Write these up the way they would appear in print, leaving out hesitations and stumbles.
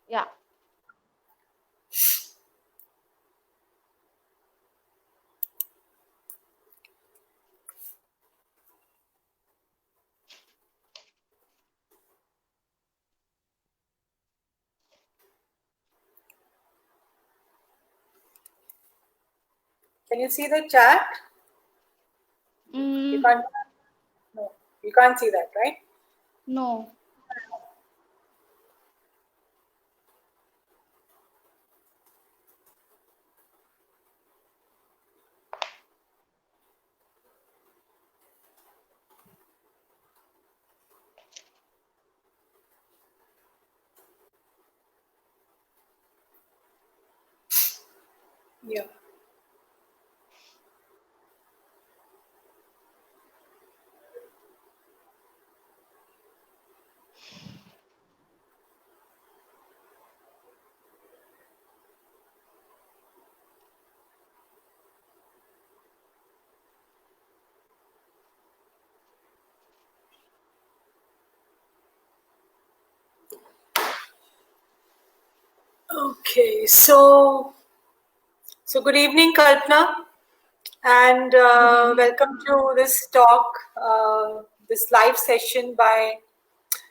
Yeah. Can you see the chat? You can't. No, you can't see that, right? No. Yeah. Okay, so good evening, Kalpana, and Good evening. welcome to this talk, this live session by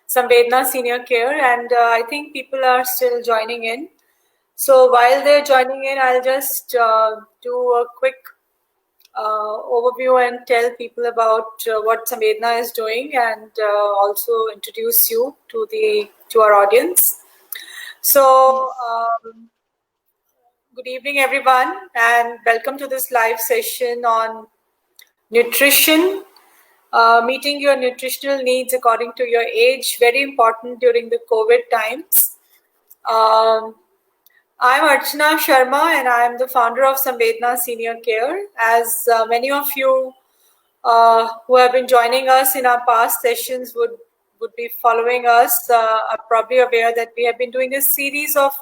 Samvedna Senior Care, and I think people are still joining in. So while they're joining in, I'll just do a quick overview and tell people about what Samvedna is doing, and also introduce you to our audience. So. Yes. Good evening, everyone, and welcome to this live session on nutrition, meeting your nutritional needs according to your age. Very important during the COVID times. I'm Archana Sharma, and I'm the founder of Samvedna Senior Care. As many of you who have been joining us in our past sessions would be following us are probably aware that we have been doing a series of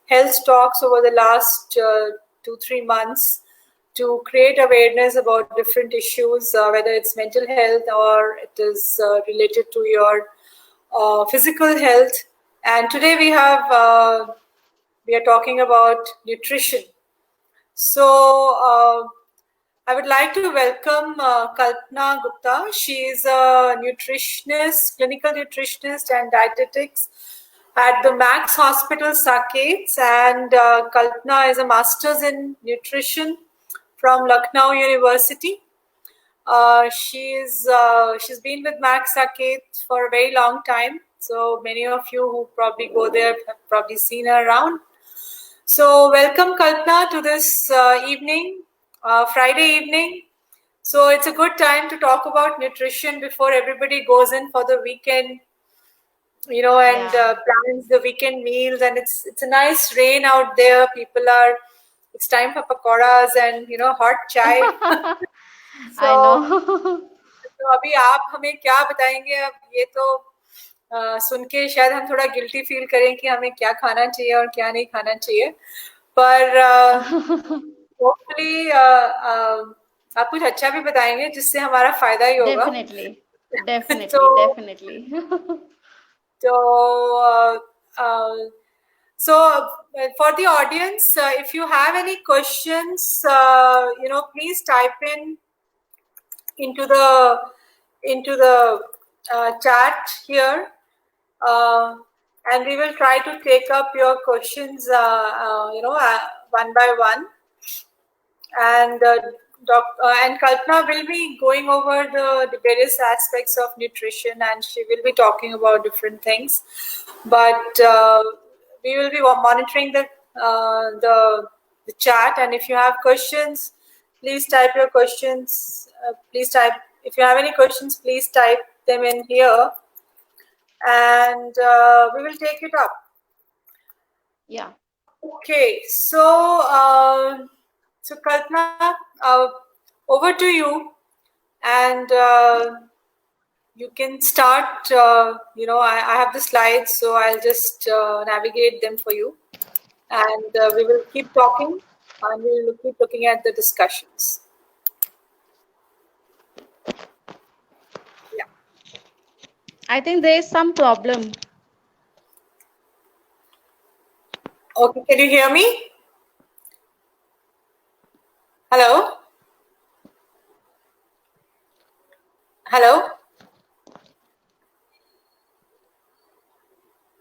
health talks over the last 2-3 months to create awareness about different issues, whether it's mental health or it is related to your physical health. And today we are talking about nutrition. So I would like to welcome Kalpana Gupta. She is a nutritionist, clinical nutritionist and dietetics at the Max Hospital, Saket. And Kalpana is a master's in nutrition from Lucknow University. She's been with Max Saket for a very long time. So many of you who probably go there have probably seen her around. So welcome, Kalpana, to this evening, Friday evening. So it's a good time to talk about nutrition before everybody goes in for the weekend, and Yeah. plans the weekend meals. And it's a nice rain out there. It's time for pakoras and hot chai. I So know. अभी आप हमें क्या बताएंगे? अब ये तो सुन के शायद हम थोड़ा गिल्टी फील करें कि हमें क्या खाना चाहिए और क्या नहीं खाना चाहिए, पर होपफुली आप कुछ अच्छा भी बताएंगे जिससे हमारा फायदा ही होगा. Definitely. Definitely. तो Definitely. so for the audience, if you have any questions, please type into the chat here, and we will try to take up your questions, one by one. And and Kalpana will be going over the various aspects of nutrition, and she will be talking about different things. But we will be monitoring the chat, and if you have questions, please type your questions. Please type if you have any questions. Please type them in here, and we will take it up. Yeah. Okay, so Kalpana, over to you, and you can start. I have the slides, so I'll just navigate them for you, and we will keep talking, and we will keep looking at the discussions. Yeah. I think there is some problem. Okay, can you hear me? Hello? Hello?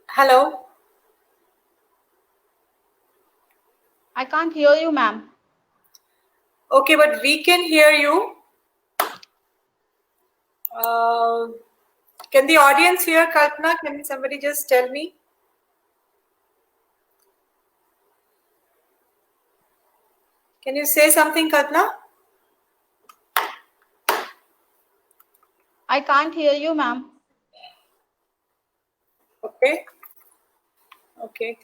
Hello? I can't hear you, ma'am. Okay, but we can hear you. Can the audience hear Kalpana? Can somebody just tell me? Can you say something, Kalpana? I can't hear you, ma'am. Okay. Okay.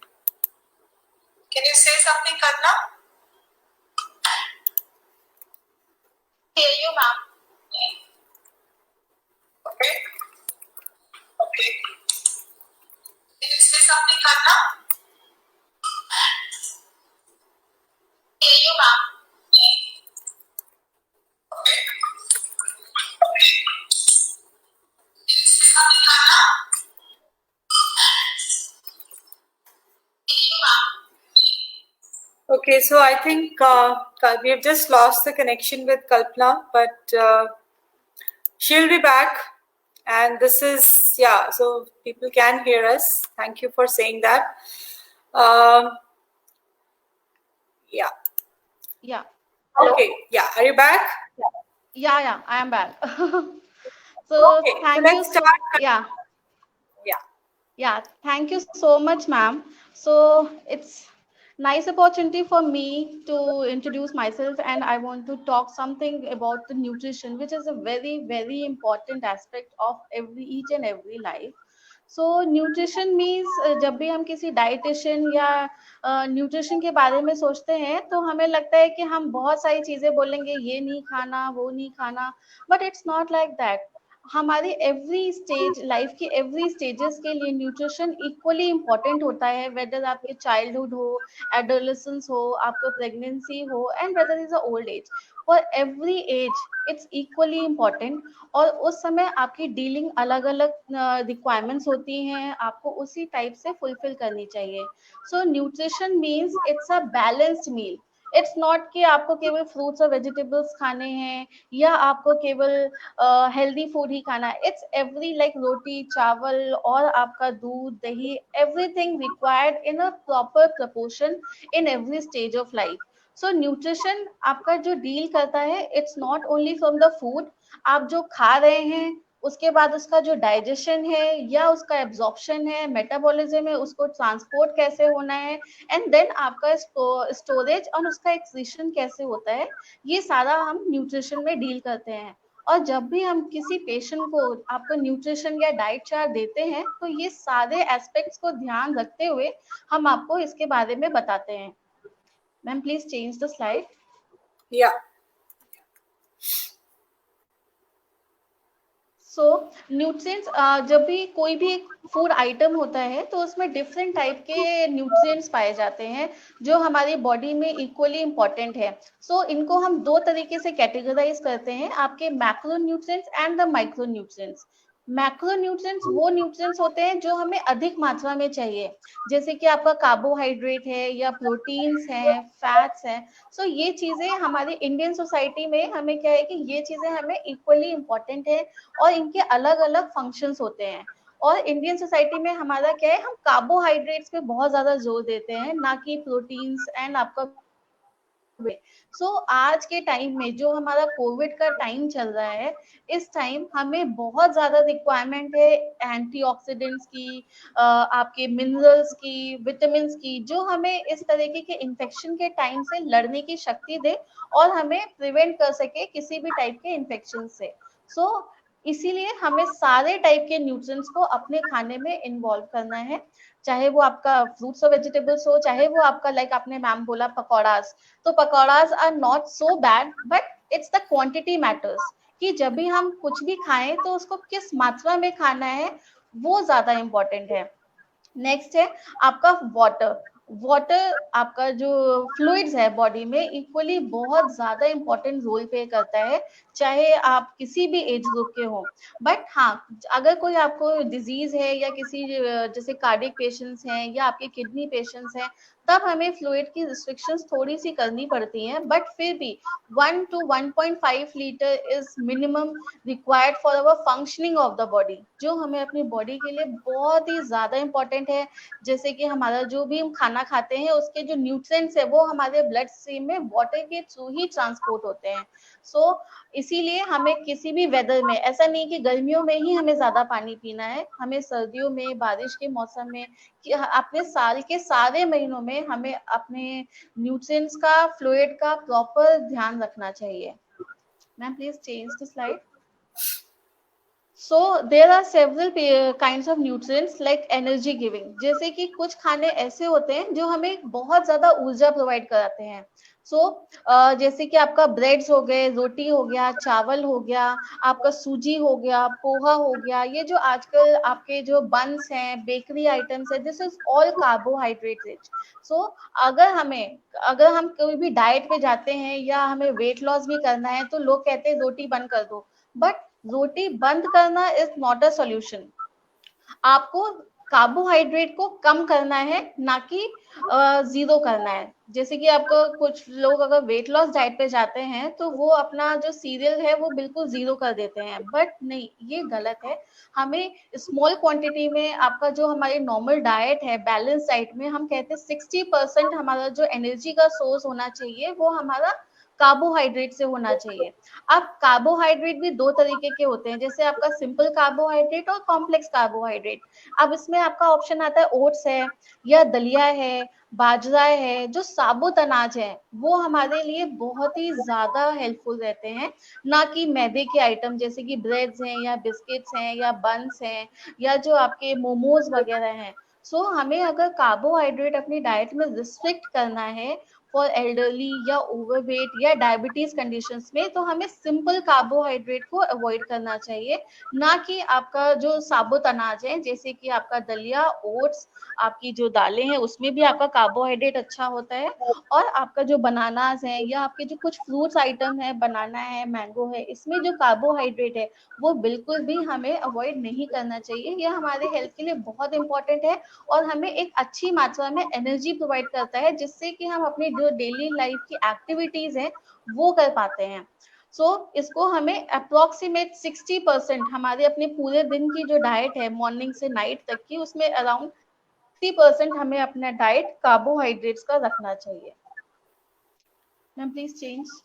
Can you say something, Kalpana? Hear you, ma'am. Okay. Okay. Can you say something, Kalpana? Hear you, ma'am. Okay. Okay. Can you say something, Kalpana? Hear you, ma'am. Okay, so I think we have just lost the connection with Kalpana, but she'll be back. And this is, yeah, so people can hear us. Thank you for saying that. Yeah. Yeah. Okay, yeah, are you back? Yeah, I am back. So Okay, so thank you let's so, start. yeah. Yeah. Yeah, thank you so much, ma'am. So it's nice opportunity for me to introduce myself, and I want to talk something about the nutrition, which is a very, very important aspect of each and every life. So nutrition means जब भी हम किसी dietitian या nutrition के बारे में सोचते हैं तो हमें लगता है कि हम बहुत सारी चीजें बोलेंगे, ये नहीं खाना, वो नहीं खाना, but it's not like that. हमारी एवरी स्टेज, लाइफ की एवरी स्टेजेस के लिए न्यूट्रिशन इक्वली इम्पोर्टेंट होता है, वेदर आपके चाइल्डहुड हो, एडोलेसेंस हो, आपका प्रेगनेंसी हो, and whether is a old age. For every age it's equally important. और उस समय आपकी डीलिंग अलग अलग रिक्वायरमेंट्स होती हैं, आपको उसी टाइप से फुलफिल करनी चाहिए. So nutrition means it's a balanced meal. It's not कि आपको केवल फ्रूट्स और वेजिटेबल्स खाने हैं या आपको केवल हेल्दी फूड ही खाना है. इट्स एवरी लाइक रोटी, चावल और आपका दूध, दही, everything required in a proper proportion in every stage of life. So nutrition आपका जो डील करता है, it's not only from the food, आप जो खा रहे हैं उसके बाद उसका जो डाइजेशन है या उसका एब्जॉर्प्शन है, मेटाबॉलिज्म है, उसको ट्रांसपोर्ट कैसे होना है, एंड देन आपका स्टोरेज और उसका एक्सक्रीशन कैसे होता है, ये सारा हम न्यूट्रिशन में डील करते हैं. और जब भी हम किसी पेशेंट को आपको न्यूट्रिशन या डाइट चार्ट देते हैं तो ये सारे एस्पेक्ट्स को ध्यान रखते हुए हम आपको इसके बारे में बताते हैं. Ma'am please change the slide. या. सो न्यूट्रिएंट्स, जब भी कोई भी फूड आइटम होता है तो उसमें डिफरेंट टाइप के न्यूट्रिएंट्स पाए जाते हैं जो हमारी बॉडी में इक्वली इम्पोर्टेंट है. सो इनको हम दो तरीके से कैटेगराइज करते हैं, आपके macro nutrients and the micro nutrients. Macro nutrients वो न्यूट्रिएंट्स होते हैं जो हमें अधिक मात्रा में चाहिए, जैसे कि आपका कार्बोहाइड्रेट है या प्रोटीन्स हैं, फैट्स हैं. सो ये चीजें हमारी इंडियन सोसाइटी में हमें क्या है कि ये चीजें हमें इक्वली इम्पोर्टेंट है और इनके अलग अलग फंक्शंस होते हैं. और इंडियन सोसाइटी में हमारा क्या है, हम कार्बोहाइड्रेट्स पे बहुत ज्यादा जोर देते हैं, ना कि प्रोटीन्स एंड आपका. सो आज के टाइम में जो हमारा कोविड का टाइम चल रहा है, इस टाइम हमें बहुत ज्यादा रिक्वायरमेंट है एंटीऑक्सीडेंट्स की, आपके मिनरल्स की, विटामिन्स की, जो हमें इस तरीके के इन्फेक्शन के टाइम से लड़ने की शक्ति दे और हमें प्रिवेंट कर सके किसी भी टाइप के इन्फेक्शन से. सो इसीलिए हमें सारे टाइप के न्यूट्रिएंट्स को अपने खाने में इन्वॉल्व करना है, चाहे वो आपका फ्रूट्स और वेजिटेबल्स हो, चाहे वो आपका लाइक आपने मैम बोला पकौड़ास, तो pakoras are not so bad, but it's the quantity matters, कि जब भी हम कुछ भी खाएं तो उसको किस मात्रा में खाना है, वो ज्यादा इम्पोर्टेंट है. नेक्स्ट है आपका वाटर. वाटर आपका जो फ्लूइड्स है बॉडी में, इक्वली बहुत ज्यादा इंपॉर्टेंट रोल प्ले करता है, चाहे आप किसी भी एज ग्रुप के हो. बट हाँ, अगर कोई आपको डिजीज है या किसी जैसे कार्डियक पेशेंट्स हैं या आपके किडनी पेशेंट्स हैं, तब हमें फ्लूइड की रिस्ट्रिक्शंस थोड़ी सी करनी पड़ती हैं, बट फिर भी 1 to 1.5 litre is minimum required for our functioning of the body, जो हमें अपनी बॉडी के लिए बहुत ही ज्यादा इंपॉर्टेंट है। जैसे कि हमारा जो भी हम खाना खाते हैं उसके जो न्यूट्रिएंट्स है वो हमारे ब्लड स्ट्रीम में वाटर के थ्रू ही ट्रांसपोर्ट होते हैं। सो इसीलिए हमें किसी भी वेदर में, ऐसा नहीं कि गर्मियों में ही हमें ज्यादा पानी पीना है, हमें सर्दियों में, बारिश के मौसम में, कि अपने साल के सारे महीनों में हमें अपने न्यूट्रिएंट्स का, फ्लूइड का प्रॉपर ध्यान रखना चाहिए। Ma'am please change the slide. So there are several kinds of nutrients like energy giving, जैसे कि कुछ खाने ऐसे होते हैं जो हमें बहुत ज्यादा ऊर्जा प्रोवाइड कराते हैं। जैसे कि आपका ब्रेड्स हो गए, रोटी हो गया, चावल हो गया, आपका सूजी हो गया, पोहा हो गया, ये जो आजकल आपके जो बन्स हैं, बेकरी आइटम्स है, this is all carbohydrate rich. So अगर हम कोई भी डाइट पे जाते हैं या हमें वेट लॉस भी करना है तो लोग कहते हैं रोटी बंद कर दो, बट रोटी बंद करना इज नॉट अ सॉल्यूशन। आपको कार्बोहाइड्रेट को कम करना है, ना कि जीरो करना है। जैसे कि आपको कुछ लोग अगर वेट लॉस डाइट पे जाते हैं तो वो अपना जो सीरियल है वो बिल्कुल जीरो कर देते हैं, बट नहीं, ये गलत है। हमें स्मॉल क्वांटिटी में, आपका जो हमारी नॉर्मल डाइट है, बैलेंस डाइट में हम कहते हैं 60% हमारा जो एनर्जी का सोर्स होना चाहिए वो हमारा कार्बोहाइड्रेट से होना चाहिए। अब कार्बोहाइड्रेट भी दो तरीके के होते हैं, जैसे आपका सिंपल कार्बोहाइड्रेट और कॉम्प्लेक्स कार्बोहाइड्रेट। अब इसमें आपका ऑप्शन आता है ओट्स है या दलिया है, बाजरा है, जो साबुत अनाज है, वो हमारे लिए बहुत ही ज्यादा हेल्पफुल रहते हैं, ना कि मैदे के आइटम जैसे कि ब्रेड्स हैं या बिस्किट्स हैं या बन्स हैं या जो आपके मोमोज वगैरह हैं। हमें अगर कार्बोहाइड्रेट अपनी डाइट में रिस्ट्रिक्ट करना है फॉर एल्डरली या ओवरवेट या डायबिटीज कंडीशंस में, तो हमें सिंपल कार्बोहाइड्रेट को अवॉइड करना चाहिए, ना कि आपका जो साबुत अनाज है जैसे कि आपका दलिया, ओट्स, आपकी जो दालें हैं उसमें भी आपका कार्बोहाइड्रेट अच्छा होता है, और आपका जो बनानास है या आपके जो कुछ फ्रूट्स आइटम है, बनाना है, मैंगो है, इसमें जो कार्बोहाइड्रेट है वो बिल्कुल भी हमें अवॉइड नहीं करना चाहिए। ये हमारे हेल्थ के लिए बहुत इंपॉर्टेंट है और हमें एक अच्छी मात्रा में एनर्जी प्रोवाइड करता है, जिससे कि हम अपनी जो डेली लाइफ की एक्टिविटीज हैं वो कर पाते हैं। इसको हमें अप्रोक्सीमेट 60% हमारे अपने पूरे दिन की जो डाइट है मॉर्निंग से नाइट तक की, उसमें अराउंड 60% हमें अपना डाइट कार्बोहाइड्रेट्स का रखना चाहिए। Ma'am please change.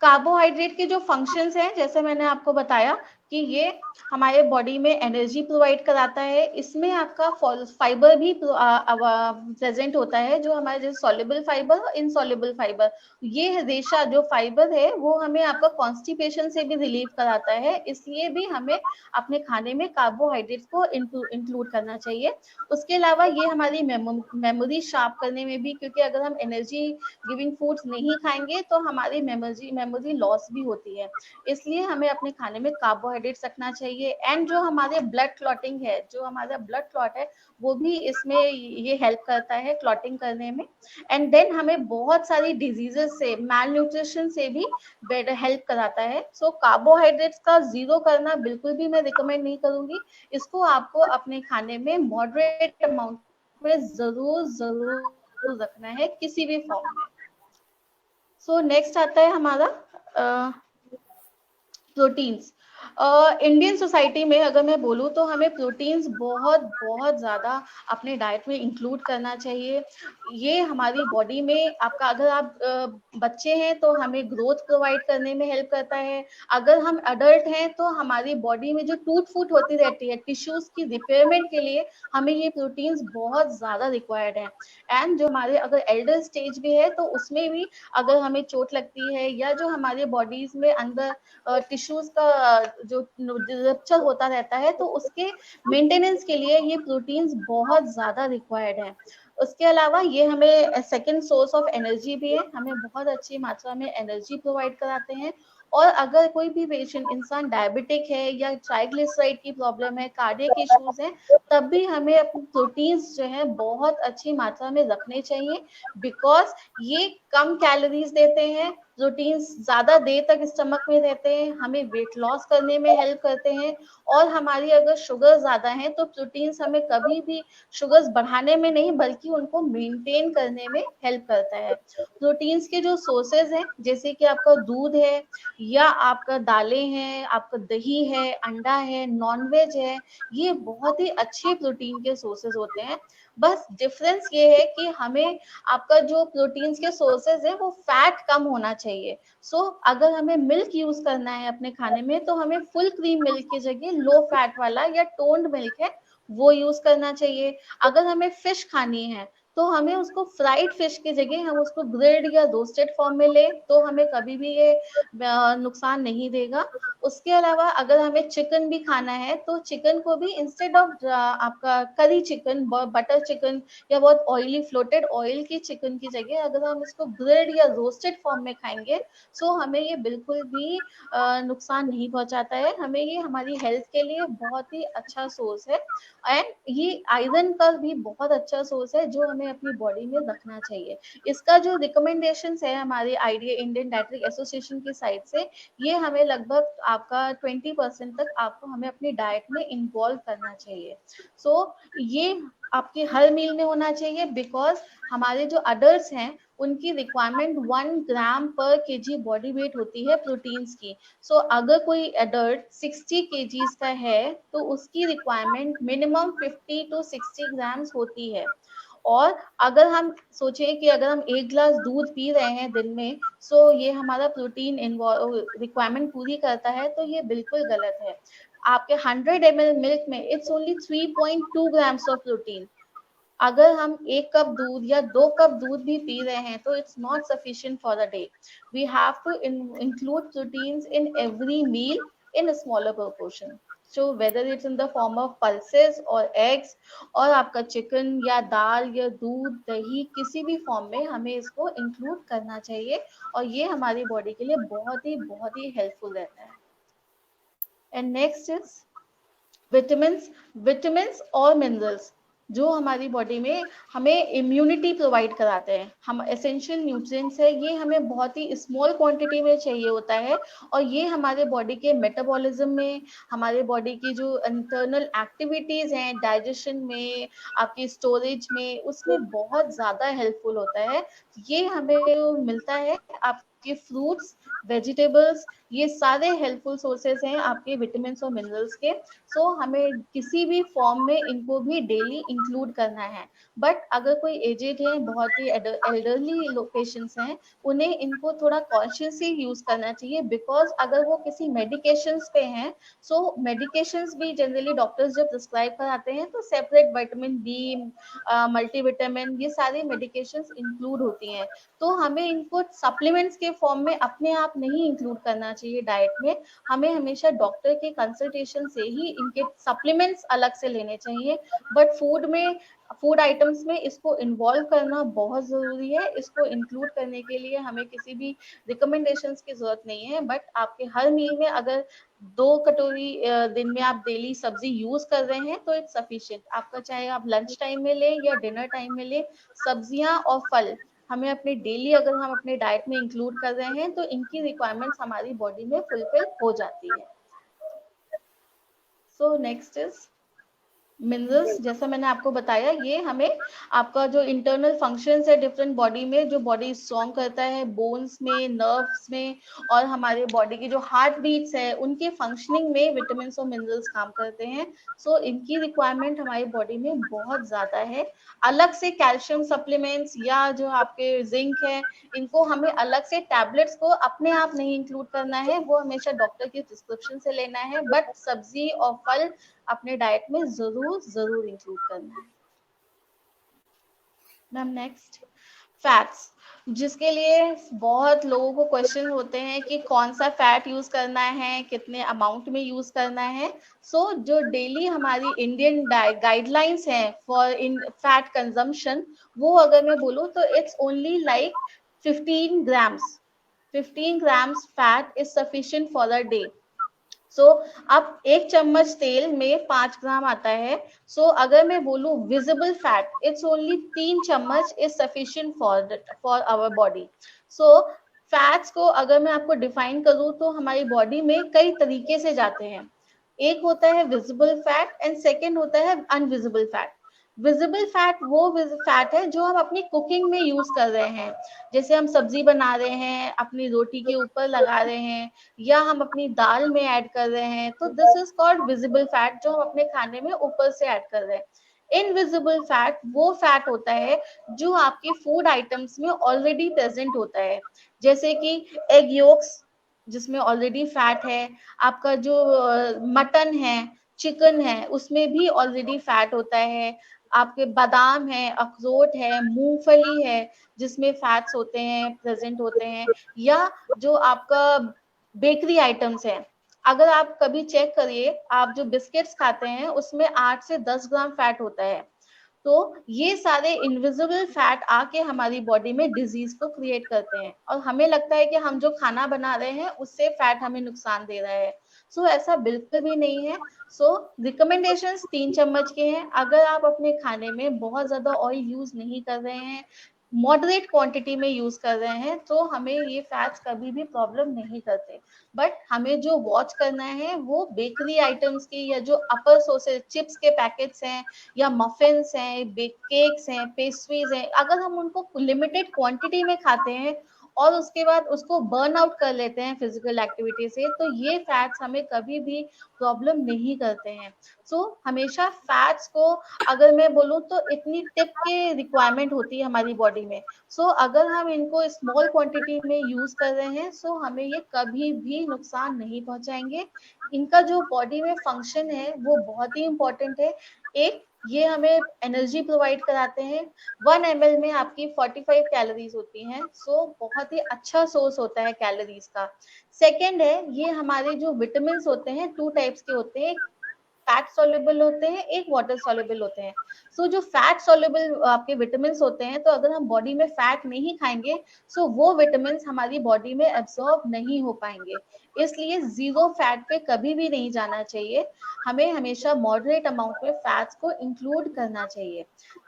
कार्बोहाइड्रेट के जो फंक्शंस हैं, जैसे मैंने आपको बताया कि ये हमारे बॉडी में एनर्जी प्रोवाइड कराता है, इसमें आपका फाइबर भी प्रेजेंट होता है, जो हमारे जैसे सॉल्युबल फाइबर और इनसॉल्युबल फाइबर। ये रेशा जो फाइबर है वो हमें आपका कॉन्स्टिपेशन से भी रिलीव कराता है, इसलिए भी हमें अपने खाने में कार्बोहाइड्रेट्स को इंक्लूड करना चाहिए। उसके अलावा ये हमारी मेमोरी शार्प करने में भी, क्योंकि अगर हम एनर्जी गिविंग फूड्स नहीं खाएंगे तो हमारी मेमोरी लॉस भी होती है, इसलिए हमें अपने खाने में कार्बोहाइड्रेट्स रखना चाहिए। एंड जो हमारे ब्लड क्लॉटिंग है, जो हमारा ब्लड क्लॉट है, वो भी इसमें ये हेल्प करता है क्लॉटिंग करने में। एंड देन हमें बहुत सारी डिजीजेस से, माल न्यूट्रिशन से भी हेल्प कराता है। कार्बोहाइड्रेट्स का जीरो करना बिल्कुल भी मैं रिकमेंड नहीं करूंगी, इसको आपको अपने खाने में मॉडरेट अमाउंट में जरूर रखना है किसी भी फॉर्म में। नेक्स्ट आता है हमारा प्रोटीन्स। इंडियन सोसाइटी में अगर मैं बोलूँ तो हमें प्रोटीन्स बहुत ज़्यादा अपने डाइट में इंक्लूड करना चाहिए। ये हमारी बॉडी में, आपका अगर आप बच्चे हैं तो हमें ग्रोथ प्रोवाइड करने में हेल्प करता है, अगर हम अडल्ट हैं तो हमारी बॉडी में जो टूट फूट होती रहती है, टिश्यूज की रिपेयरमेंट के लिए हमें ये प्रोटीन्स बहुत ज़्यादा रिक्वायर्ड है। एंड जो हमारे अगर एल्डर स्टेज भी है तो उसमें भी अगर हमें चोट लगती है या जो हमारे बॉडीज में अंदर टिश्यूज का जो रप्चर होता रहता है, तो उसके मेंटेनेंस के लिए ये प्रोटीन्स बहुत ज्यादा रिक्वायर्ड है। उसके अलावा ये हमें सेकंड सोर्स ऑफ एनर्जी भी है, हमें बहुत अच्छी मात्रा में एनर्जी प्रोवाइड कराते हैं। और अगर कोई भी पेशेंट इंसान डायबिटिक है या ट्राइग्लिसराइड की प्रॉब्लम है, कार्डियक इश्यूज हैं, तब भी हमें अपने प्रोटीन्स जो है बहुत अच्छी मात्रा में रखने चाहिए, बिकॉज ये कम कैलोरीज देते हैं, प्रोटीन्स ज्यादा देर तक स्टमक में रहते हैं, हमें वेट लॉस करने में हेल्प करते हैं, और हमारी अगर शुगर ज्यादा है तो प्रोटीन्स हमें कभी भी शुगर्स बढ़ाने में नहीं बल्कि उनको मेंटेन करने में हेल्प करता है। प्रोटीन्स के जो सोर्सेज हैं जैसे कि आपका दूध है, या आपका दालें हैं, आपका दही है, अंडा है, नॉनवेज है, ये बहुत ही अच्छे प्रोटीन के सोर्सेज होते हैं। बस डिफरेंस ये है कि हमें आपका जो प्रोटीन्स के सोर्सेज है वो फैट कम होना चाहिए। अगर हमें मिल्क यूज करना है अपने खाने में तो हमें फुल क्रीम मिल्क की जगह लो फैट वाला या टोन्ड मिल्क है वो यूज करना चाहिए। अगर हमें फिश खानी है तो हमें उसको फ्राइड फिश की जगह हम उसको ग्रिल्ड या रोस्टेड फॉर्म में ले तो हमें कभी भी ये नुकसान नहीं देगा। उसके अलावा अगर हमें चिकन भी खाना है तो चिकन को भी इंस्टेड ऑफ आपका करी चिकन, बटर चिकन या बहुत ऑयली फ्लोटेड ऑयल की चिकन की जगह अगर हम इसको ग्रिल्ड या रोस्टेड फॉर्म में खाएंगे तो हमें ये बिल्कुल भी नुकसान नहीं पहुंचाता है। हमें ये हमारी हेल्थ के लिए बहुत ही अच्छा सोर्स है, एंड ये आयरन का भी बहुत अच्छा सोर्स है जो हमें अपनी बॉडी में रखना चाहिए। इसका जो रिकमेंडेशन है हमारे आईडिया इंडियन डाइटरी एसोसिएशन की साइड से, ये हमें लगभग आपका 20% तक आपको हमें अपनी डाइट में इन्वॉल्व करना चाहिए। ये आपके हर मील में होना चाहिए, बिकॉज हमारे जो अडल्ट हैं उनकी रिक्वायरमेंट 1 ग्राम पर केजी बॉडी वेट होती है प्रोटीन्स की। अगर कोई एडल्ट 60 केजीज का है तो उसकी रिक्वायरमेंट मिनिमम 50 to 60 ग्राम्स होती है। और अगर हम सोचें कि अगर हम 1 गिलास दूध पी रहे हैं दिन में ये हमारा प्रोटीन रिक्वायरमेंट पूरी करता है, तो ये बिल्कुल गलत है। आपके 100 ml मिल्क में it's only 3.2 grams of protein. अगर हम 1 कप दूध या 2 कप दूध भी पी रहे हैं तो it's not sufficient for the day. We have to include proteins in every meal in a smaller proportion. So whether it's in the form of pulses or eggs और आपका chicken या दाल या दूध दही किसी भी फॉर्म में हमें इसको इंक्लूड करना चाहिए, और ये हमारी बॉडी के लिए बहुत ही हेल्पफुल रहता है। एंड नेक्स्ट इज विटामिन्स और मिनरल्स जो हमारी बॉडी में हमें इम्यूनिटी प्रोवाइड कराते हैं। हम एसेंशियल न्यूट्रिएंट्स है, ये हमें बहुत ही स्मॉल क्वांटिटी में चाहिए होता है, और ये हमारे बॉडी के मेटाबॉलिज्म में, हमारे बॉडी की जो इंटरनल एक्टिविटीज हैं डाइजेशन में, आपकी स्टोरेज में, उसमें बहुत ज्यादा हेल्पफुल होता है। ये हमें मिलता है आपके फ्रूट्स, वेजिटेबल्स, ये सारे हेल्पफुल सोर्सेस हैं आपके विटामिन और मिनरल्स के। हमें किसी भी फॉर्म में इनको भी डेली इंक्लूड करना है। बट अगर कोई एजेड है, बहुत ही एल्डरली पेशेंट्स हैं, उन्हें इनको थोड़ा कॉन्शियसली यूज करना चाहिए, बिकॉज अगर वो किसी मेडिकेशंस पे हैं, मेडिकेशंस भी जनरली डॉक्टर्स जब प्रिस्क्राइब कराते हैं तो सेपरेट विटामिन बी, मल्टीविटामिन, ये सारी मेडिकेशंस इंक्लूड होती हैं। तो हमें इनको सप्लीमेंट्स के फॉर्म में अपने आप नहीं इंक्लूड करना चाहिए डाइट में। हमें हमेशा डॉक्टर के कंसल्टेशन से ही इनके सप्लीमेंट्स अलग से लेने चाहिए। बट फूड आइटम्स में इसको इन्वॉल्व करना बहुत जरूरी है। इसको इंक्लूड करने के लिए हमें किसी भी रिकमेंडेशंस की जरूरत नहीं है। बट आपके हर मील में अगर 2 कटोरी दिन में आप डेली सब्जी यूज कर रहे हैं तो इट्स सफिशिएंट। आपका चाहे आप लंच टाइम में लें या डिनर टाइम में लें, सब्जियां और फल हमें अपने डेली अगर हम अपने डाइट में इंक्लूड कर रहे हैं तो इनकी रिक्वायरमेंट्स हमारी बॉडी में फुलफिल हो जाती है। Next is minerals. जैसा मैंने आपको बताया, ये हमें आपका जो इंटरनल फंक्शंस है डिफरेंट बॉडी में, जो बॉडी स्ट्रॉन्ग करता है, बोन्स में, नर्व्स में, और हमारे बॉडी की जो हार्ट बीट्स है उनके फंक्शनिंग में विटामिन और मिनरल्स काम करते हैं। इनकी रिक्वायरमेंट हमारी बॉडी में बहुत ज्यादा है। अलग से कैल्शियम सप्लीमेंट्स या जो आपके जिंक है, इनको हमें अलग से टैबलेट्स को अपने आप नहीं इंक्लूड करना है, वो हमेशा डॉक्टर की प्रिस्क्रिप्शन से लेना है। बट सब्जी और फल अपने डाइट में जरूर इंक्लूड करना है। मैम नेक्स्ट, फैट्स, जिसके लिए बहुत लोगों को क्वेश्चन होते हैं कि कौन सा फैट यूज करना है, कितने अमाउंट में यूज करना है। जो डेली हमारी इंडियन गाइडलाइंस हैं फॉर इन फैट कंजम्पशन, वो अगर मैं बोलूँ तो it's only like 15 grams. 15 grams fat is sufficient for a day. अब 1 चम्मच तेल में 5 ग्राम आता है। अगर मैं बोलूं विजिबल फैट, इट्स ओनली 3 चम्मच is sufficient for our body. Fats को अगर मैं आपको डिफाइन करूँ तो हमारी बॉडी में कई तरीके से जाते हैं। एक होता है विजिबल फैट एंड सेकेंड होता है अनविजिबल फैट। विजिबल फैट वो फैट है जो हम अपनी कुकिंग में यूज कर रहे हैं, जैसे हम सब्जी बना रहे हैं, अपनी रोटी के ऊपर लगा रहे हैं, या हम अपनी दाल में ऐड कर रहे हैं, तो this is called visible fat, जो हम अपने खाने में ऊपर से ऐड कर रहे हैं। इनविजिबल फैट वो फैट होता है जो आपके फूड आइटम्स में ऑलरेडी प्रेजेंट होता है, जैसे कि एग योक्स जिसमें ऑलरेडी फैट है, आपका जो मटन है, चिकन है, उसमें भी ऑलरेडी फैट होता है, आपके बादाम है, अखरोट है, मूंगफली है, जिसमें फैट्स होते हैं, प्रेजेंट होते हैं, या जो आपका बेकरी आइटम्स है, अगर आप कभी चेक करिए, आप जो बिस्किट्स खाते हैं उसमें 8 से 10 ग्राम फैट होता है। तो ये सारे इनविजिबल फैट आके हमारी बॉडी में डिजीज को क्रिएट करते हैं, और हमें लगता है कि हम जो खाना बना रहे हैं उससे फैट हमें नुकसान दे रहा है। सो ऐसा बिल्कुल भी नहीं है। सो रिकमेंडेशंस 3 चम्मच के हैं। अगर आप अपने खाने में बहुत ज्यादा ऑयल यूज नहीं कर रहे हैं, मॉडरेट क्वांटिटी में यूज कर रहे हैं, तो हमें ये फैट्स कभी भी प्रॉब्लम नहीं करते। बट हमें जो वॉच करना है वो बेकरी आइटम्स की, या जो अपर सोर्सेज चिप्स के पैकेट्स हैं, या मफिन्स हैं, केक्स हैं, पेस्ट्रीज हैं, अगर हम उनको लिमिटेड क्वांटिटी में खाते हैं और उसके बाद उसको बर्न आउट कर लेते हैं फिजिकल एक्टिविटी से, तो ये फैट्स हमें कभी भी प्रॉब्लम नहीं करते हैं। सो हमेशा फैट्स को, अगर मैं बोलूँ तो इतनी टिप के रिक्वायरमेंट होती है हमारी बॉडी में। सो अगर हम इनको स्मॉल क्वांटिटी में यूज कर रहे हैं, सो हमें ये कभी भी नुकसान नहीं पहुंचाएंगे। इनका जो बॉडी में फंक्शन है वो बहुत ही इंपॉर्टेंट है। एक, ये हमें एनर्जी प्रोवाइड कराते हैं। 1 ml में आपकी 45 कैलोरीज होती हैं, सो बहुत ही अच्छा सोर्स होता है कैलोरीज का। सेकेंड है, ये हमारे जो विटामिन होते हैं 2 टाइप्स के होते हैं, फैट सोल्यूबल होते हैं, एक वाटर सोल्यूबल होते हैं। सो जो फैट सोल्यूबल आपके विटामिन होते हैं, तो अगर हम बॉडी में फैट नहीं खाएंगे, सो वो विटामिन हमारी बॉडी में एब्सॉर्ब नहीं हो पाएंगे। इसलिए जीरो फैट पे कभी भी नहीं जाना चाहिए, हमें हमेशा मॉडरेट अमाउंट में फैट्स को इंक्लूड करना चाहिए।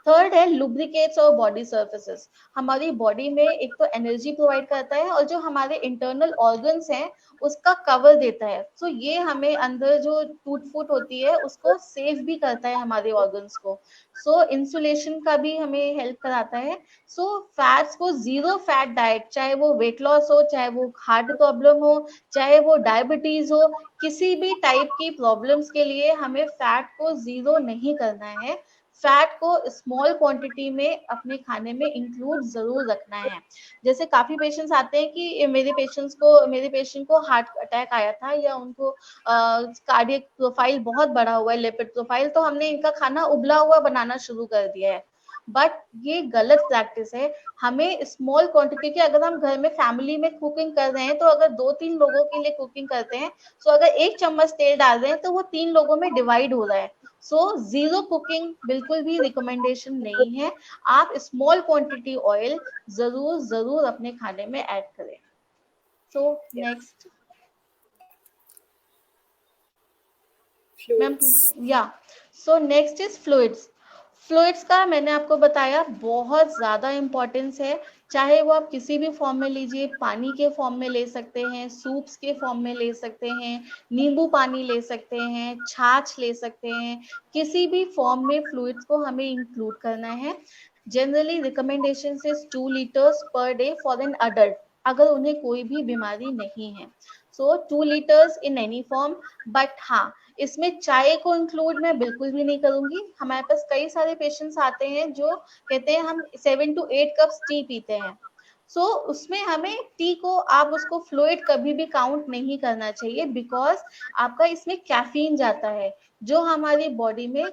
थर्ड है लुब्रिकेट्स और बॉडी सर्फेसेस। हमारी बॉडी में एक तो एनर्जी प्रोवाइड करता है, और जो हमारे इंटरनल ऑर्गन्स हैं उसका कवर देता है। सो ये हमें अंदर जो टूट फूट होती है उसको सेफ भी करता है हमारे ऑर्गन्स को। सो इंसुलेशन का भी हमें हेल्प कराता है। सो फैट्स को जीरो फैट डाइट, चाहे वो वेट लॉस हो, चाहे वो हार्ट प्रॉब्लम हो, चाहे वो डायबिटीज हो, किसी भी टाइप की प्रॉब्लम्स के लिए हमें फैट को जीरो नहीं करना है। फैट को स्मॉल क्वांटिटी में अपने खाने में इंक्लूड जरूर रखना है। जैसे काफी पेशेंट्स आते हैं कि मेरे पेशेंट को हार्ट अटैक आया था, या उनको कार्डियक प्रोफाइल बहुत बड़ा हुआ है, लिपिड प्रोफाइल, तो हमने इनका खाना उबला हुआ बनाना शुरू कर दिया है। बट ये गलत प्रैक्टिस है। हमें स्मॉल क्वांटिटी की, अगर हम घर में फैमिली में कुकिंग कर रहे हैं, तो अगर 2-3 लोगों के लिए कुकिंग करते हैं, तो अगर 1 चम्मच तेल डाल रहे हैं तो वो 3 लोगों में डिवाइड हो रहा है। सो जीरो कुकिंग बिल्कुल भी रिकमेंडेशन नहीं है। आप स्मॉल क्वांटिटी ऑयल जरूर जरूर अपने खाने में ऐड करें। सो नेक्स्ट मैम, या so next is fluids. Fluids का मैंने आपको बताया बहुत ज्यादा इंपॉर्टेंस है। चाहे वो आप किसी भी फॉर्म में लीजिए, पानी के फॉर्म में ले सकते हैं, सूप्स के फॉर्म में ले सकते हैं, नींबू पानी ले सकते हैं, छाछ ले सकते हैं, किसी भी फॉर्म में फ्लूइड्स को हमें इंक्लूड करना है। Generally recommendation is 2 litres per day for an adult, अगर उन्हें कोई भी बीमारी नहीं है। सो 2 litres in any form. But हाँ, इसमें चाय को इंक्लूड मैं बिल्कुल भी नहीं करूंगी। हमारे पास कई सारे पेशेंट्स आते हैं जो कहते हैं हम 7 to 8 कप्स टी पीते हैं। सो उसमें हमें टी को, आप उसको फ्लूइड कभी भी काउंट नहीं करना चाहिए, बिकॉज आपका इसमें कैफीन जाता है जो हमारी बॉडी में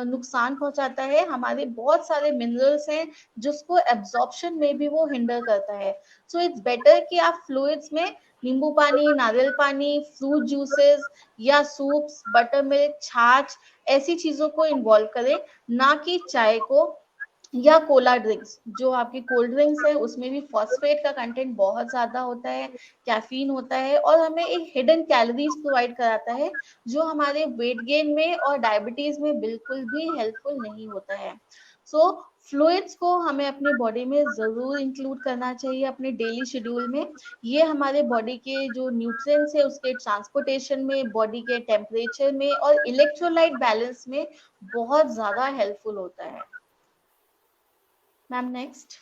नुकसान पहुंचाता है। हमारे बहुत सारे मिनरल्स हैं जिसको एब्जॉर्प्शन में भी वो हिंडर करता है। सो इट्स बेटर कि आप फ्लूइड्स में नींबू पानी, नारियल पानी, फ्रूट जूसेस, या सूप्स, बटर मिल्क, छाछ, ऐसी चीजों को इन्वॉल्व करें, ना कि चाय को या कोला ड्रिंक्स। जो आपकी कोल्ड ड्रिंक्स है उसमें भी फॉस्फेट का कंटेंट बहुत ज्यादा होता है, कैफीन होता है, और हमें एक हिडन कैलोरीज प्रोवाइड कराता है जो हमारे वेट गेन में और डायबिटीज में बिल्कुल भी हेल्पफुल नहीं होता है। सो फ्लूइड्स को हमें अपनी बॉडी में जरूर इंक्लूड करना चाहिए अपने डेली शेड्यूल में। ये हमारे बॉडी के जो न्यूट्रिएंट्स है उसके ट्रांसपोर्टेशन में, बॉडी के टेम्परेचर में और इलेक्ट्रोलाइट बैलेंस में बहुत ज्यादा हेल्पफुल होता है। Ma'am next.